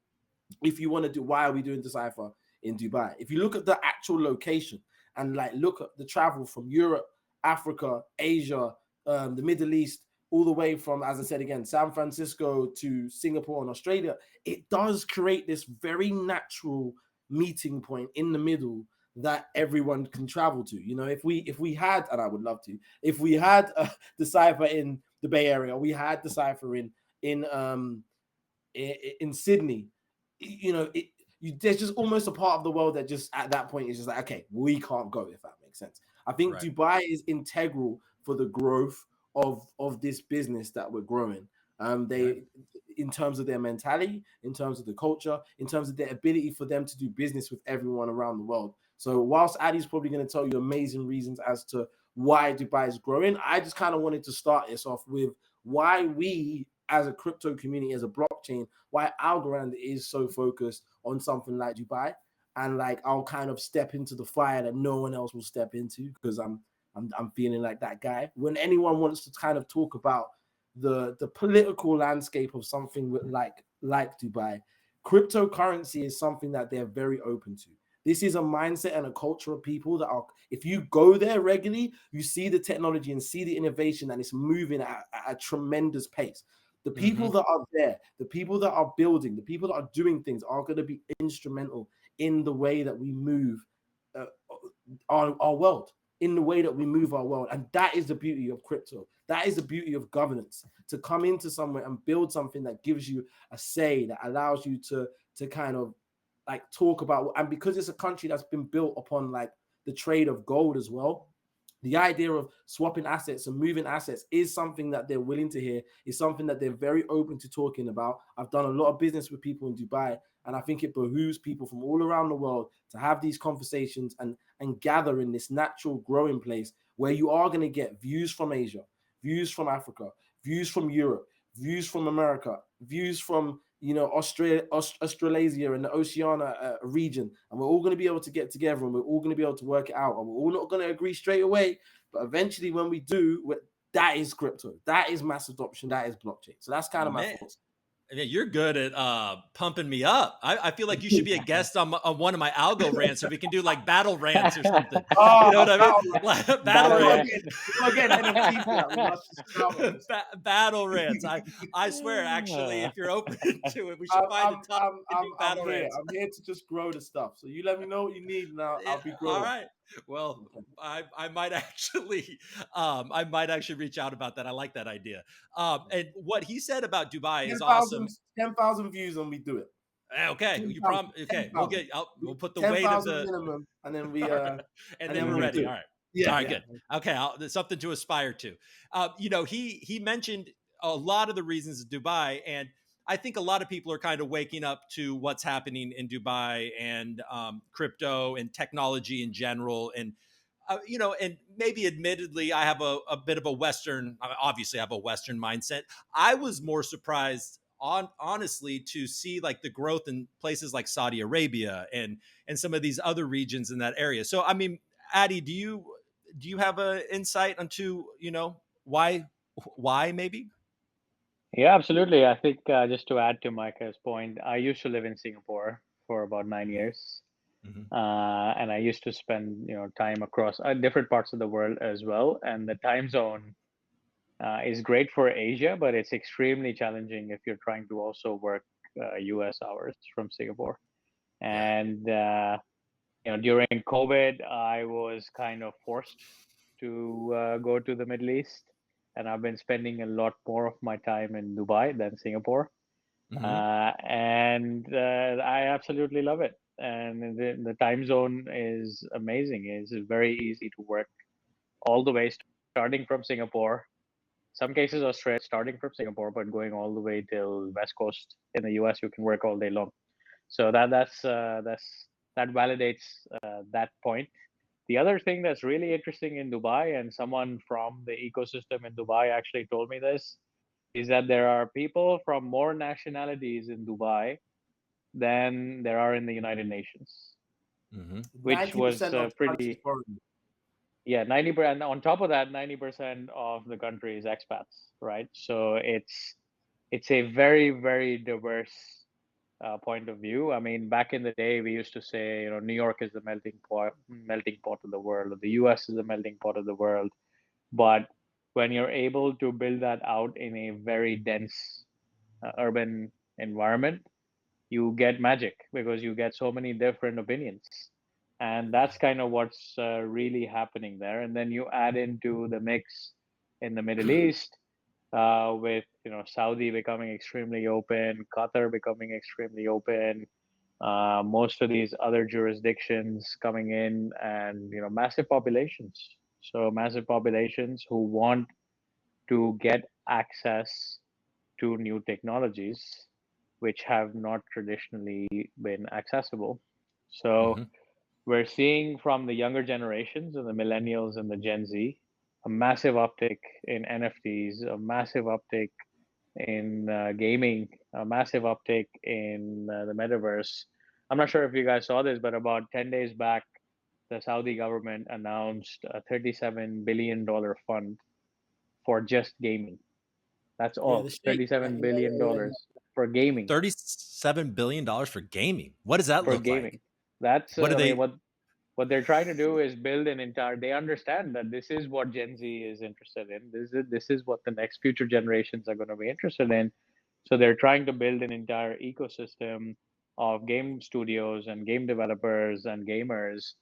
if you want to do, why are we doing Decipher in Dubai? If you look at the actual location and like look at the travel from Europe, Africa, Asia, the Middle East, all the way from, as I said again, San Francisco to Singapore and Australia, it does create this very natural meeting point in the middle that everyone can travel to. You know, if we had, and I would love to, if we had Decipher in the Bay Area, we had Decipher in Sydney, you know, there's just almost a part of the world that just at that point is just like, okay, we can't go, if that makes sense. I think Dubai is integral for the growth of this business that we're growing. In terms of their mentality, in terms of the culture, in terms of their ability for them to do business with everyone around the world. So whilst Addy's probably going to tell you amazing reasons as to why Dubai is growing, I just kind of wanted to start this off with why we as a crypto community, as a blockchain, why Algorand is so focused on something like Dubai. And like, I'll kind of step into the fire that no one else will step into, because I'm feeling like that guy. When anyone wants to kind of talk about the political landscape of something like Dubai, cryptocurrency is something that they're very open to. This is a mindset and a culture of people that are, if you go there regularly, you see the technology and see the innovation, and it's moving at a tremendous pace. The people that are there, the people that are building, the people that are doing things are going to be instrumental in the way that we move our world, in the way that we move our world. And that is the beauty of crypto. That is the beauty of governance, to come into somewhere and build something that gives you a say, that allows you to kind of like talk about, and because it's a country that's been built upon like the trade of gold as well, the idea of swapping assets and moving assets is something that they're willing to hear, is something that they're very open to talking about. I've done a lot of business with people in Dubai, and I think it behooves people from all around the world to have these conversations and gather in this natural growing place where you are going to get views from Asia, views from Africa, views from Europe, views from America, views from, you know, Australasia and the Oceania region, and we're all going to be able to get together, and we're all going to be able to work it out, and we're all not going to agree straight away, but eventually when we do, that is crypto, that is mass adoption, that is blockchain. So that's kind of my thoughts. Yeah, you're good at pumping me up. I feel like you should be a guest on one of my algo rants, so we can do like battle rants or something. Oh, you know what I mean? Battle rants. Battle rants. I swear, actually, if you're open to it, we should find a time to do battle rants. I'm here to just grow the stuff. So you let me know what you need, and I'll be growing. All right. Well, I might actually reach out about that. I like that idea. And what he said about Dubai is awesome. 10,000 views and we do it. Okay, you promise. Okay, we'll put the weight of the minimum, and then we and then we're ready. All right. Yeah. All right. Good. Okay. There's something to aspire to. You know, he mentioned a lot of the reasons of Dubai, and I think a lot of people are kind of waking up to what's happening in Dubai and crypto and technology in general. And, you know, and maybe admittedly, I have a bit of a Western, obviously I have a Western mindset. I was more surprised honestly to see like the growth in places like Saudi Arabia and some of these other regions in that area. So, I mean, Addy, do you have an insight into, you know, why maybe? Yeah, absolutely. I think just to add to Micah's point, I used to live in Singapore for about 9 years. And I used to spend, you know, time across different parts of the world as well. And the time zone is great for Asia, but it's extremely challenging if you're trying to also work US hours from Singapore. And, you know, during COVID, I was kind of forced to go to the Middle East. And I've been spending a lot more of my time in Dubai than Singapore. And I absolutely love it. And the time zone is amazing. It's very easy to work all the ways starting from Singapore, some cases Australia, starting from Singapore, but going all the way till West Coast in the US, you can work all day long. So that validates that point. The other thing that's really interesting in Dubai, and someone from the ecosystem in Dubai actually told me this, is that there are people from more nationalities in Dubai than there are in the United Nations, which was 90% of the country is pretty. foreign. Yeah, 90%. On top of that, 90% of the country is expats, right? So it's a very, very diverse point of view. I mean, back in the day, we used to say, New York is the melting pot of the world, or the U.S. is the melting pot of the world. But when you're able to build that out in a very dense urban environment, you get magic because you get so many different opinions. And that's kind of what's really happening there. And then you add into the mix in the Middle East, with Saudi becoming extremely open, Qatar becoming extremely open, most of these other jurisdictions coming in, and massive populations. So massive populations who want to get access to new technologies which have not traditionally been accessible. So we're seeing from the younger generations and the millennials and the Gen Z a massive uptick in NFTs, a massive uptick in gaming, a massive uptick in the metaverse. I'm not sure if you guys saw this, but about 10 days back, the Saudi government announced a $37 billion fund for just gaming. That's Yeah, the all. shake. $37 billion for gaming. $37 billion for gaming. What does that For look like? gaming. That's, What do I mean, they? what they're trying to do is build an entire. They understand that this is what Gen Z is interested in. This is what the next future generations are going to be interested in. So they're trying to build an entire ecosystem of game studios and game developers and gamers.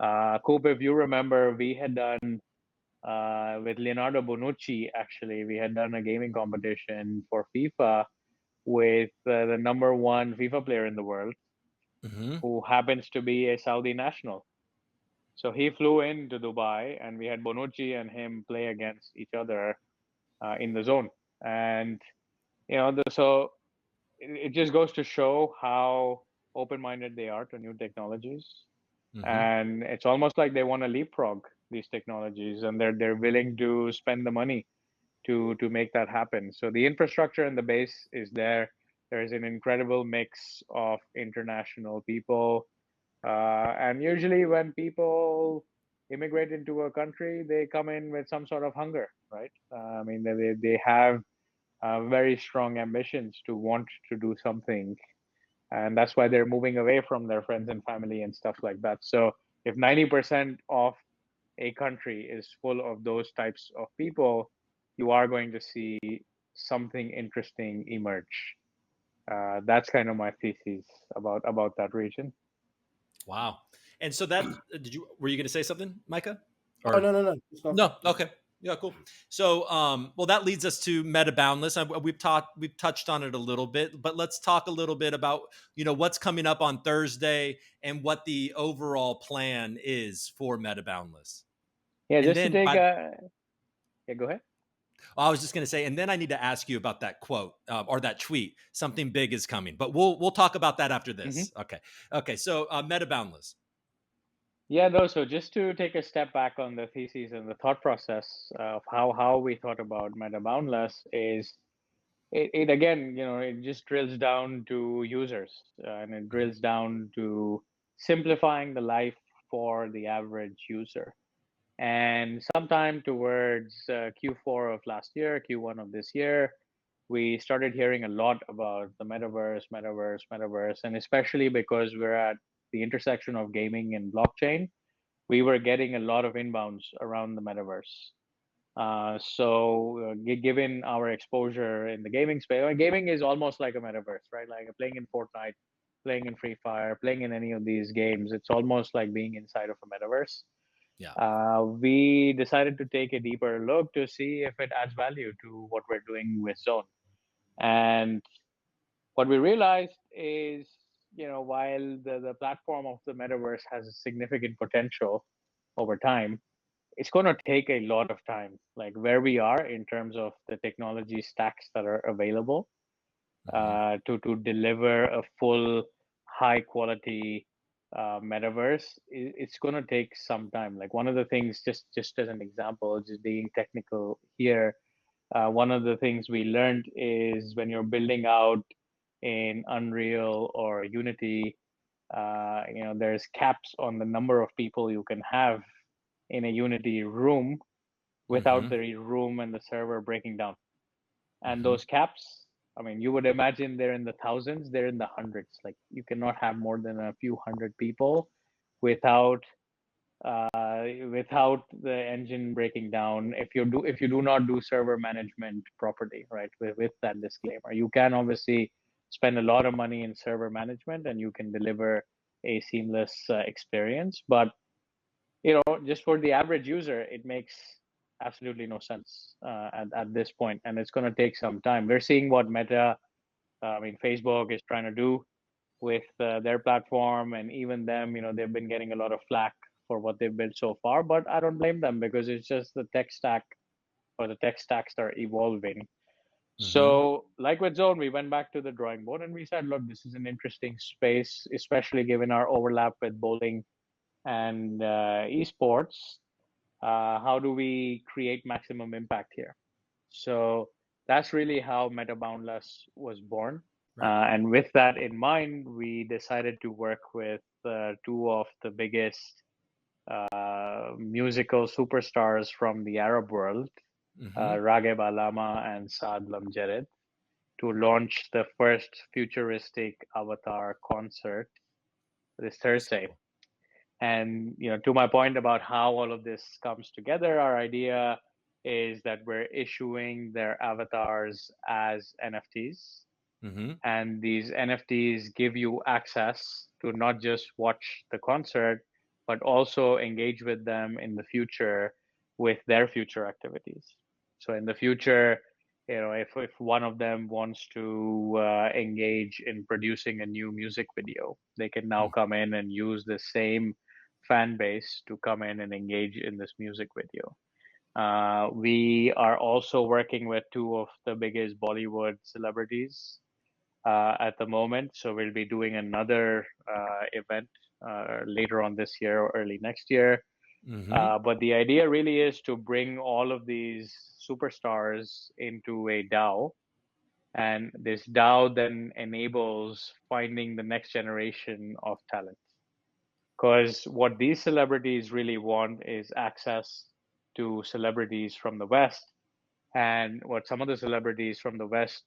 COOP, if you remember, we had done with Leonardo Bonucci. Actually, we had done a gaming competition for FIFA with the number one FIFA player in the world, who happens to be a Saudi national. So he flew into Dubai, and we had Bonucci and him play against each other in the zone. And so it just goes to show how open-minded they are to new technologies. And it's almost like they want to leapfrog these technologies, and they're willing to spend the money to make that happen. So the infrastructure and the base is there. There is an incredible mix of international people. And usually when people immigrate into a country, they come in with some sort of hunger, right? I mean, they have very strong ambitions to want to do something. And that's why they're moving away from their friends and family and stuff like that. So if 90% of a country is full of those types of people, you are going to see something interesting emerge. That's kind of my thesis about that region. Wow. And so that were you going to say something, Micah? Oh, no. No. Okay. Yeah, cool. So, well, that leads us to MetaBoundless. We've touched on it a little bit, but let's talk a little bit about what's coming up on Thursday and what the overall plan is for MetaBoundless. Yeah, And just to then, take yeah, go ahead. I was just going to say, and then I need to ask you about that quote or that tweet. Something big is coming, but we'll talk about that after this. Okay. So, MetaBoundless. Yeah, no. So just to take a step back on the thesis and the thought process of how we thought about MetaBoundless is it again, it just drills down to users, and it drills down to simplifying the life for the average user. And sometime towards Q4 of last year, Q1 of this year, we started hearing a lot about the metaverse, and especially because we're at the intersection of gaming and blockchain, we were getting a lot of inbounds around the metaverse. Given our exposure in the gaming space, gaming is almost like a metaverse, right? Like playing in Fortnite, playing in Free Fire, playing in any of these games. It's almost like being inside of a metaverse. We decided to take a deeper look to see if it adds value to what we're doing with Zone. And what we realized is, while the platform of the metaverse has a significant potential over time, it's going to take a lot of time, like where we are in terms of the technology stacks that are available to deliver a full high quality metaverse. It's going to take some time. Like one of the things, just as an example, just being technical here, one of the things we learned is when you're building out in Unreal or Unity, there's caps on the number of people you can have in a Unity room without the room and the server breaking down. And those caps, I mean, you would imagine they're in the thousands, they're in the hundreds. Like you cannot have more than a few hundred people without the engine breaking down. If you do not do server management properly, right? With that disclaimer, you can obviously spend a lot of money in server management and you can deliver a seamless experience. But just for the average user, it makes absolutely no sense at this point, and it's going to take some time. We're seeing what Facebook is trying to do with their platform, and even them, they've been getting a lot of flack for what they've built so far, but I don't blame them because it's just the tech stack or the tech stacks are evolving. So like with Zone, we went back to the drawing board and we said, look, this is an interesting space, especially given our overlap with bowling and esports. How do we create maximum impact here? So that's really how MetaBoundless was born. Right. And with that in mind, we decided to work with two of the biggest musical superstars from the Arab world, Ragheb Alama and Saad Lamjared, to launch the first futuristic avatar concert this Thursday. And to my point about how all of this comes together, our idea is that we're issuing their avatars as NFTs. And these NFTs give you access to not just watch the concert, but also engage with them in the future with their future activities. So in the future, if one of them wants to engage in producing a new music video, they can now come in and use the same fan base to come in and engage in this music video. We are also working with two of the biggest Bollywood celebrities at the moment. So we'll be doing another event later on this year or early next year. But the idea really is to bring all of these superstars into a DAO. And this DAO then enables finding the next generation of talent. Because what these celebrities really want is access to celebrities from the West. And what some of the celebrities from the West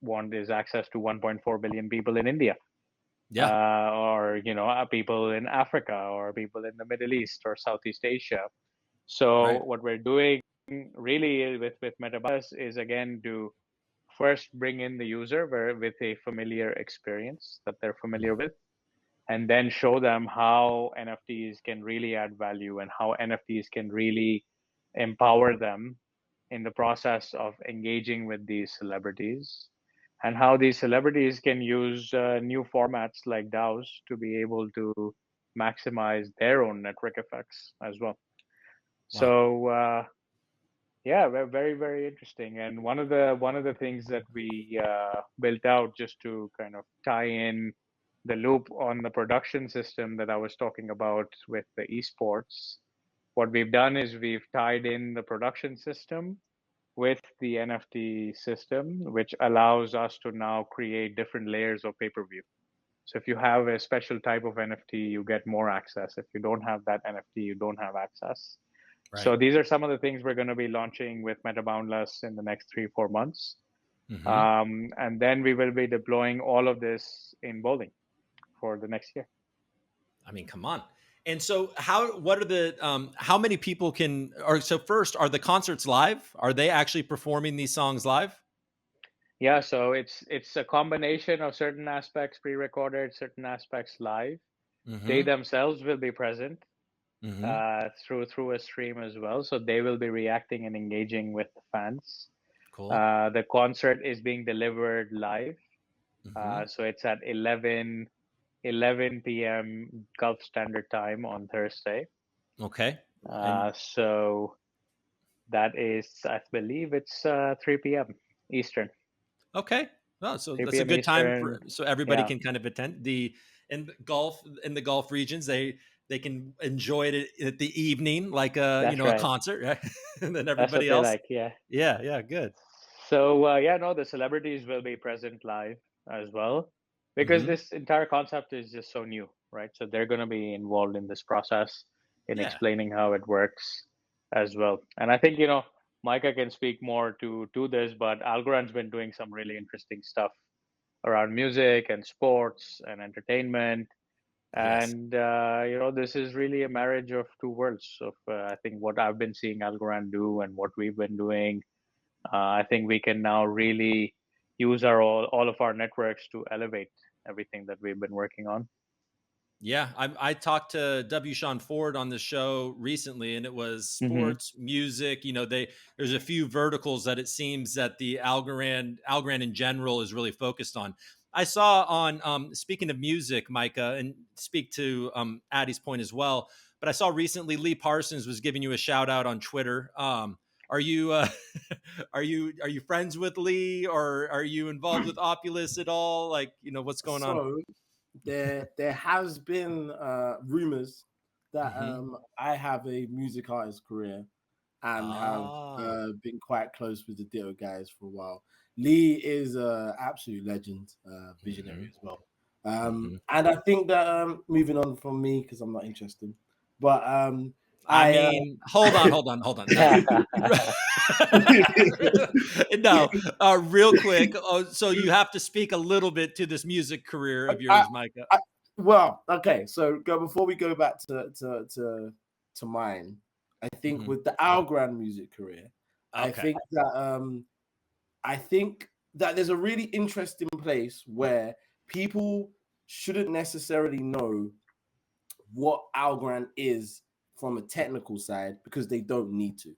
want is access to 1.4 billion people in India. Or people in Africa, or people in the Middle East or Southeast Asia. So what we're doing really with MetaBoundless is, again, to first bring in the user with a familiar experience that they're familiar with, and then show them how NFTs can really add value and how NFTs can really empower them in the process of engaging with these celebrities, and how these celebrities can use new formats like DAOs to be able to maximize their own network effects as well. Wow. So very, very interesting. And one of the things that we built out, just to kind of tie in the loop on the production system that I was talking about with the esports, what we've done is we've tied in the production system with the NFT system, which allows us to now create different layers of pay-per-view. So if you have a special type of NFT, you get more access. If you don't have that NFT, you don't have access. Right. So these are some of the things we're going to be launching with MetaBoundless in the next 3-4 months. And then we will be deploying all of this in bowling for the next year. I mean, come on. And so what are the, how many people so first, are the concerts live? Are they actually performing these songs live? Yeah, so it's a combination of certain aspects pre-recorded, certain aspects live. They themselves will be present through a stream as well. So they will be reacting and engaging with the fans. Cool. The concert is being delivered live. So it's at 11 p.m. Gulf Standard Time on Thursday. Okay. So that is, I believe it's 3 p.m. Eastern. Okay. Oh, so 3 that's a p.m. good time Eastern. so everybody Yeah, can kind of attend in the Gulf regions. They can enjoy it at the evening, like that's a right. concert, right? And then That's what everybody they else. like. Yeah. Yeah, good. So yeah, no, the celebrities will be present live as well because Hmm. this entire concept is just so new, right? So they're going to be involved in this process in Yeah. explaining how it works as well. And I think Micah can speak more to this, but Algorand's been doing some really interesting stuff around music and sports and entertainment. Yes. And this is really a marriage of two worlds of I think what I've been seeing Algorand do and what we've been doing. I think we can now really use all of our networks to elevate everything that we've been working on. Yeah, I talked to W. Sean Ford on the show recently, and it was Mm-hmm. sports, music. There's a few verticals that it seems that the Algorand in general is really focused on. I saw on speaking of music, Micah, and speak to Addie's point as well. But I saw recently Lee Parsons was giving you a shout out on Twitter. Are you are you friends with Lee, or are you involved with Opulus at all? Like, what's going on? So there has been rumors that Hmm. I have a music artist career and have Ah. been quite close with the Ditto guys for a while. Lee is a absolute legend, visionary Hmm. as well. Hmm. And I think that moving on from me because I'm not interested, but I I mean, hold on. No, no. Real quick. So you have to speak a little bit to this music career of I, yours, Micah. well, okay. So before we go back to mine, I think Hmm. with the Algorand music career, I Okay. think that there's a really interesting place where people shouldn't necessarily know what Algorand is from a technical side because they don't need to.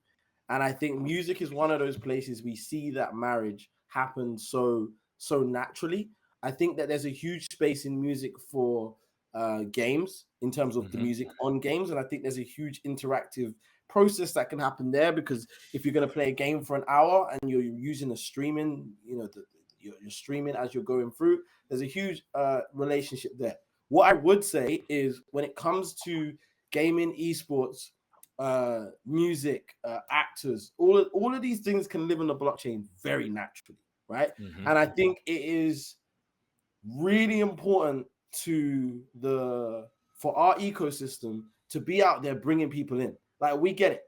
And I think music is one of those places we see that marriage happen so naturally. I think that there's a huge space in music for games in terms of the Hmm. music on games, and I think there's a huge interactive process that can happen there because if you're going to play a game for an hour and you're using a streaming, you're streaming as you're going through. There's a huge relationship there. What I would say is when it comes to gaming, esports, music, actors, all of these things can live on the blockchain very naturally, right? Hmm. And I think it is really important for our ecosystem to be out there bringing people in. Like we get it,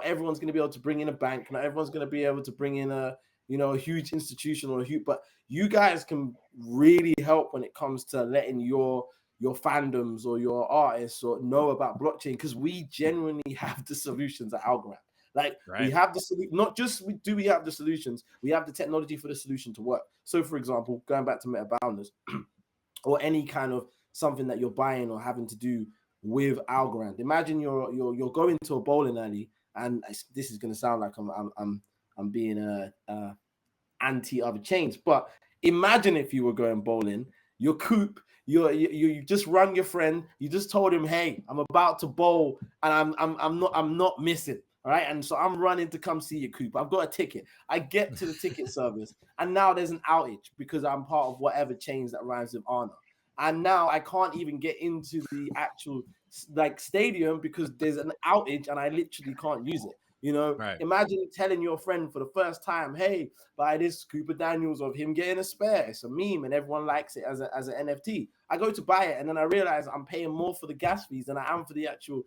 everyone's going to be able to bring in a bank, not everyone's going to be able to bring in a huge institution or but you guys can really help when it comes to letting your fandoms or your artists or know about blockchain because we genuinely have the solutions at Algorand. Like we Right. have not just we have the solutions, we have the technology for the solution to work. So for example, going back to MetaBoundless or any kind of something that you're buying or having to do with Algorand. Imagine you're going to a bowling alley, and this is going to sound like I'm being anti other chains, but imagine if you were going bowling, your COOP, you just run your friend, you just told him, hey, I'm about to bowl and I'm not missing. All right. And so I'm running to come see your COOP. I've got a ticket. I get to the ticket service and now there's an outage because I'm part of whatever chains that rhymes with Anna. And now I can't even get into the actual stadium because there's an outage and I literally can't use it. Right. Imagine telling your friend for the first time, hey, buy this Cooper Daniels of him getting a spare. It's a meme and everyone likes it as an NFT. I go to buy it and then I realize I'm paying more for the gas fees than I am for the actual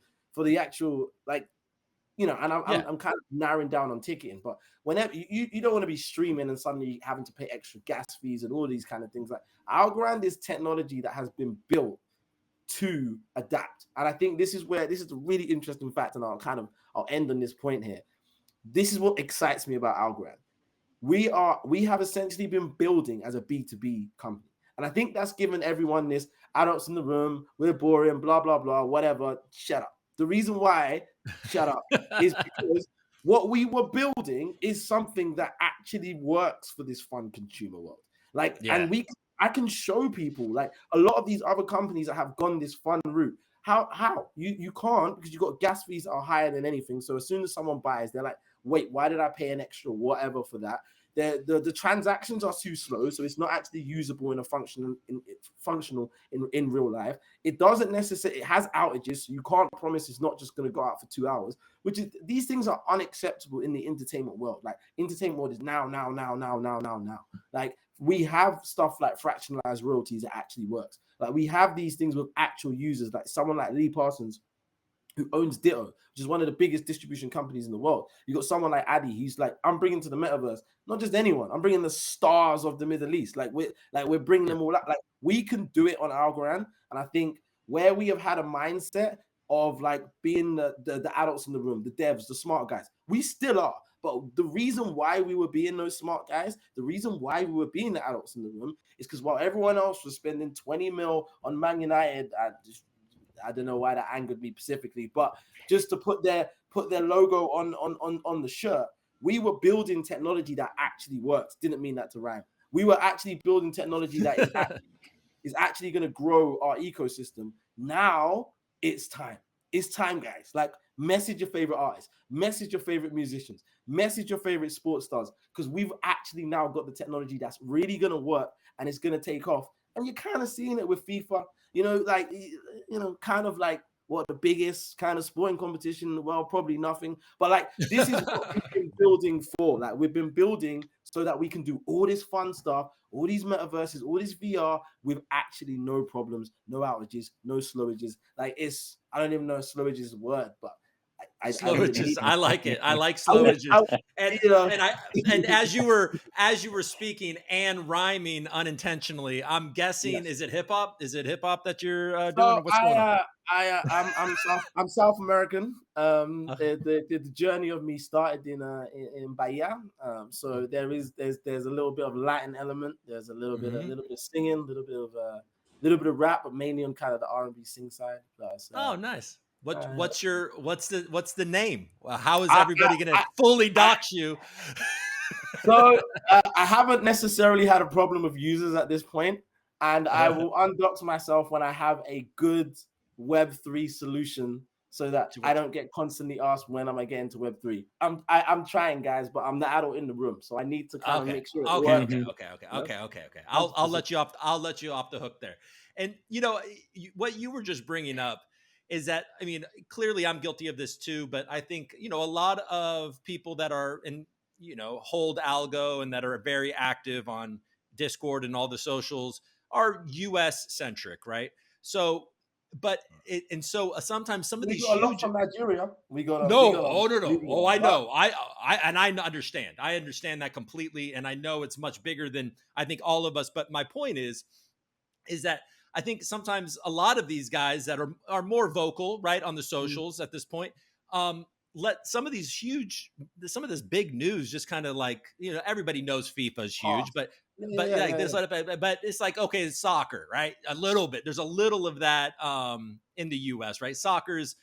and Yeah. I'm kind of narrowing down on ticketing. But whenever you don't want to be streaming and suddenly having to pay extra gas fees and all these kind of things. Like Algorand is technology that has been built to adapt. And I think this is a really interesting fact, and I'll end on this point here. This is what excites me about Algorand. We have essentially been building as a B2B company. And I think that's given everyone this adults in the room, we're boring, blah, blah, blah, whatever. Shut up. The reason why shut up is because what we were building is something that actually works for this fun consumer world. Yeah. I can show people like a lot of these other companies that have gone this fun route How? You can't, because you got gas fees that are higher than anything. So as soon as someone buys, they're like, wait, why did I pay an extra whatever for that? The transactions are too slow, so it's not actually usable in a functional in real life. It doesn't necessarily, it has outages, so you can't promise it's not just going to go out for 2 hours, which is, these things are unacceptable in the entertainment world. Like, entertainment world is now. Like, we have stuff like fractionalized royalties that actually works. Like, we have these things with actual users, like someone like Lee Parsons, who owns Ditto, which is one of the biggest distribution companies in the world. You got someone like Addy, he's like, I'm bringing to the metaverse not just anyone, I'm bringing the stars of the Middle East. Like, we're bringing them all up. Like, we can do it on Algorand, and I think where we have had a mindset of like being the adults in the room, the devs, the smart guys, we still are. But the reason why we were being those smart guys, the reason why we were being the adults in the room, is because while everyone else was spending 20 mil on Man United, I don't know why that angered me specifically, but just to put their logo on the shirt, we were building technology that actually works. Didn't mean that to rhyme. We were actually building technology that is actually going to grow our ecosystem. Now it's time. It's time, guys. Like, message your favorite artists, message your favorite musicians, message your favorite sports stars, because we've actually now got the technology that's really going to work and it's going to take off. And you're kind of seeing it with FIFA, like, kind of like what the biggest kind of sporting competition in the world, probably nothing. But like, this is what we've been building for. Like, we've been building so that we can do all this fun stuff, all these metaverses, all this VR with actually no problems, no outages, no slowages. Like, I don't even know if slowage is a word, but slowages. I like it. I like slowages. And as you were speaking and rhyming unintentionally, I'm guessing, yes. Is it hip hop? Is it hip hop that you're doing? Or what's going on? I'm South American. The journey of me started in Bahia. So there's a little bit of Latin element. There's a little bit of singing, a little bit of rap, but mainly on kind of the R&B sing side. Plus, nice. What's the name? How is everybody going to fully dox you? So I haven't necessarily had a problem with users at this point, and I will undox myself when I have a good Web3 solution, so that I don't get constantly asked when am I getting to Web3. I'm trying, guys, but I'm the adult in the room, so I need to kind of make sure it works. Okay. I'll let you off. I'll let you off the hook there. And what you were just bringing up is that, I mean, clearly I'm guilty of this too, but I think, a lot of people that are hold algo and that are very active on Discord and all the socials are US centric, right? So, but sometimes some of these huge, a lot from Nigeria. No. Oh, I know. I understand. I understand that completely, and I know it's much bigger than I think all of us. But my point is that I think sometimes a lot of these guys that are more vocal, right, on the socials at this point, let some of this big news just kind of like, everybody knows FIFA is huge, but it's like, okay, it's soccer, right? A little bit. There's a little of that in the US, right? Soccer is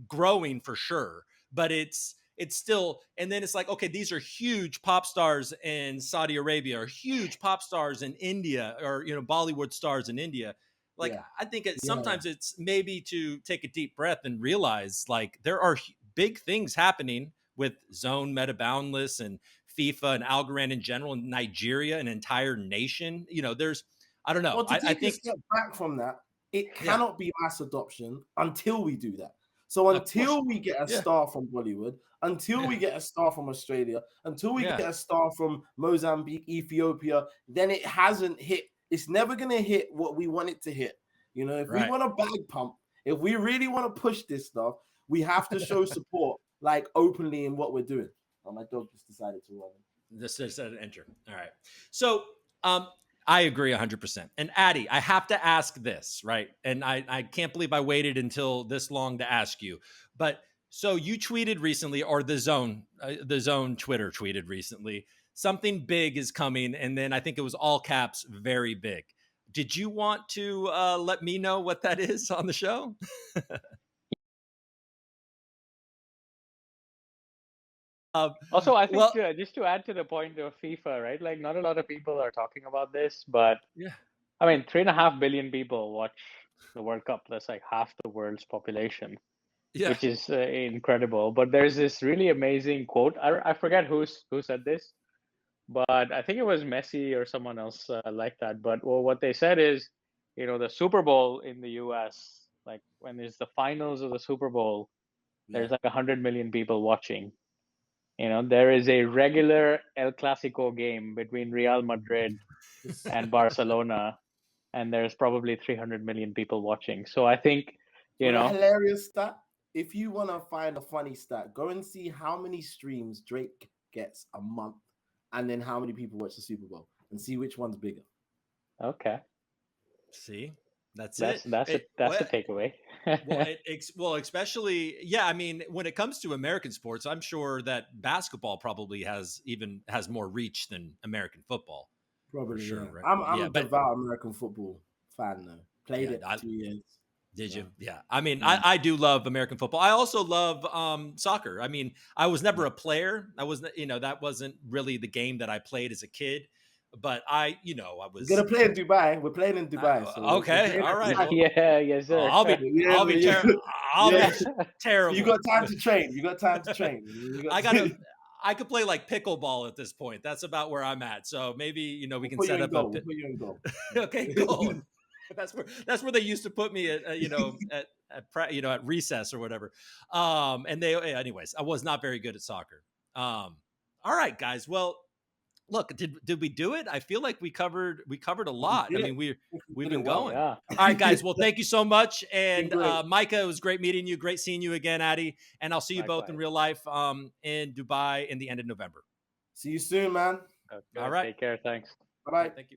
growing for sure, but it's still, and then it's like, okay, these are huge pop stars in Saudi Arabia, or huge pop stars in India, or Bollywood stars in India. Like, I think sometimes it's maybe to take a deep breath and realize, like, there are big things happening with Zone, MetaBoundless, and FIFA and Algorand in general, in Nigeria, an entire nation. There's, I don't know. Well, I think a step back from that, it cannot be mass adoption until we do that. So until we get a star from Bollywood, until we get a star from Australia, until we get a star from Mozambique, Ethiopia, then it hasn't hit. It's never going to hit what we want it to hit. If we want a bag pump, if we really want to push this stuff, we have to show support, like, openly in what we're doing. Oh, my dog just decided to run. This decided to enter. All right. So, I agree 100%. And Addy, I have to ask this, right? And I can't believe I waited until this long to ask you. But so you tweeted recently, or the Zone Twitter tweeted recently, something big is coming. And then I think it was all caps, very big. Did you want to let me know what that is on the show? Also, I think just to add to the point of FIFA, right? Like, not a lot of people are talking about this, but I mean, 3.5 billion people watch the World Cup. That's like half the world's population, Yeah. which is incredible. But there's this really amazing quote. I forget who said this, but I think it was Messi or someone else like that. But what they said is, the Super Bowl in the U.S., like when there's the finals of the Super Bowl, there's like 100 million people watching. There is a regular El Clasico game between Real Madrid and Barcelona, and there's probably 300 million people watching. So I think, a hilarious stat. If you want to find a funny stat, go and see how many streams Drake gets a month, and then how many people watch the Super Bowl, and see which one's bigger. Okay. See, that's the takeaway. well, especially, yeah. I mean, when it comes to American sports, I'm sure that basketball probably has more reach than American football. Probably, for sure. Yeah. Right? I'm a devout American football fan though. Played it for 2 years. Did you? Yeah. I mean, I do love American football. I also love soccer. I mean, I was never a player. I wasn't, that wasn't really the game that I played as a kid. But I was gonna play in Dubai. We're playing in Dubai. So okay, all right. Well, yeah, yes, sir. I'll be terrible. You got time to train. I could play like pickleball at this point. That's about where I'm at. So maybe we can set up we'll put you in goal. Okay, goal. That's where they used to put me at at recess or whatever. Anyways, I was not very good at soccer. All right, guys. Well, look, did we do it? I feel like we covered a lot. I mean, we've been going. Yeah. All right, guys. Well, thank you so much. And Micah, it was great meeting you. Great seeing you again, Addy. And I'll see you both in real life in Dubai in the end of November. See you soon, man. Okay, all right. Take care. Thanks. Bye-bye. Thank you.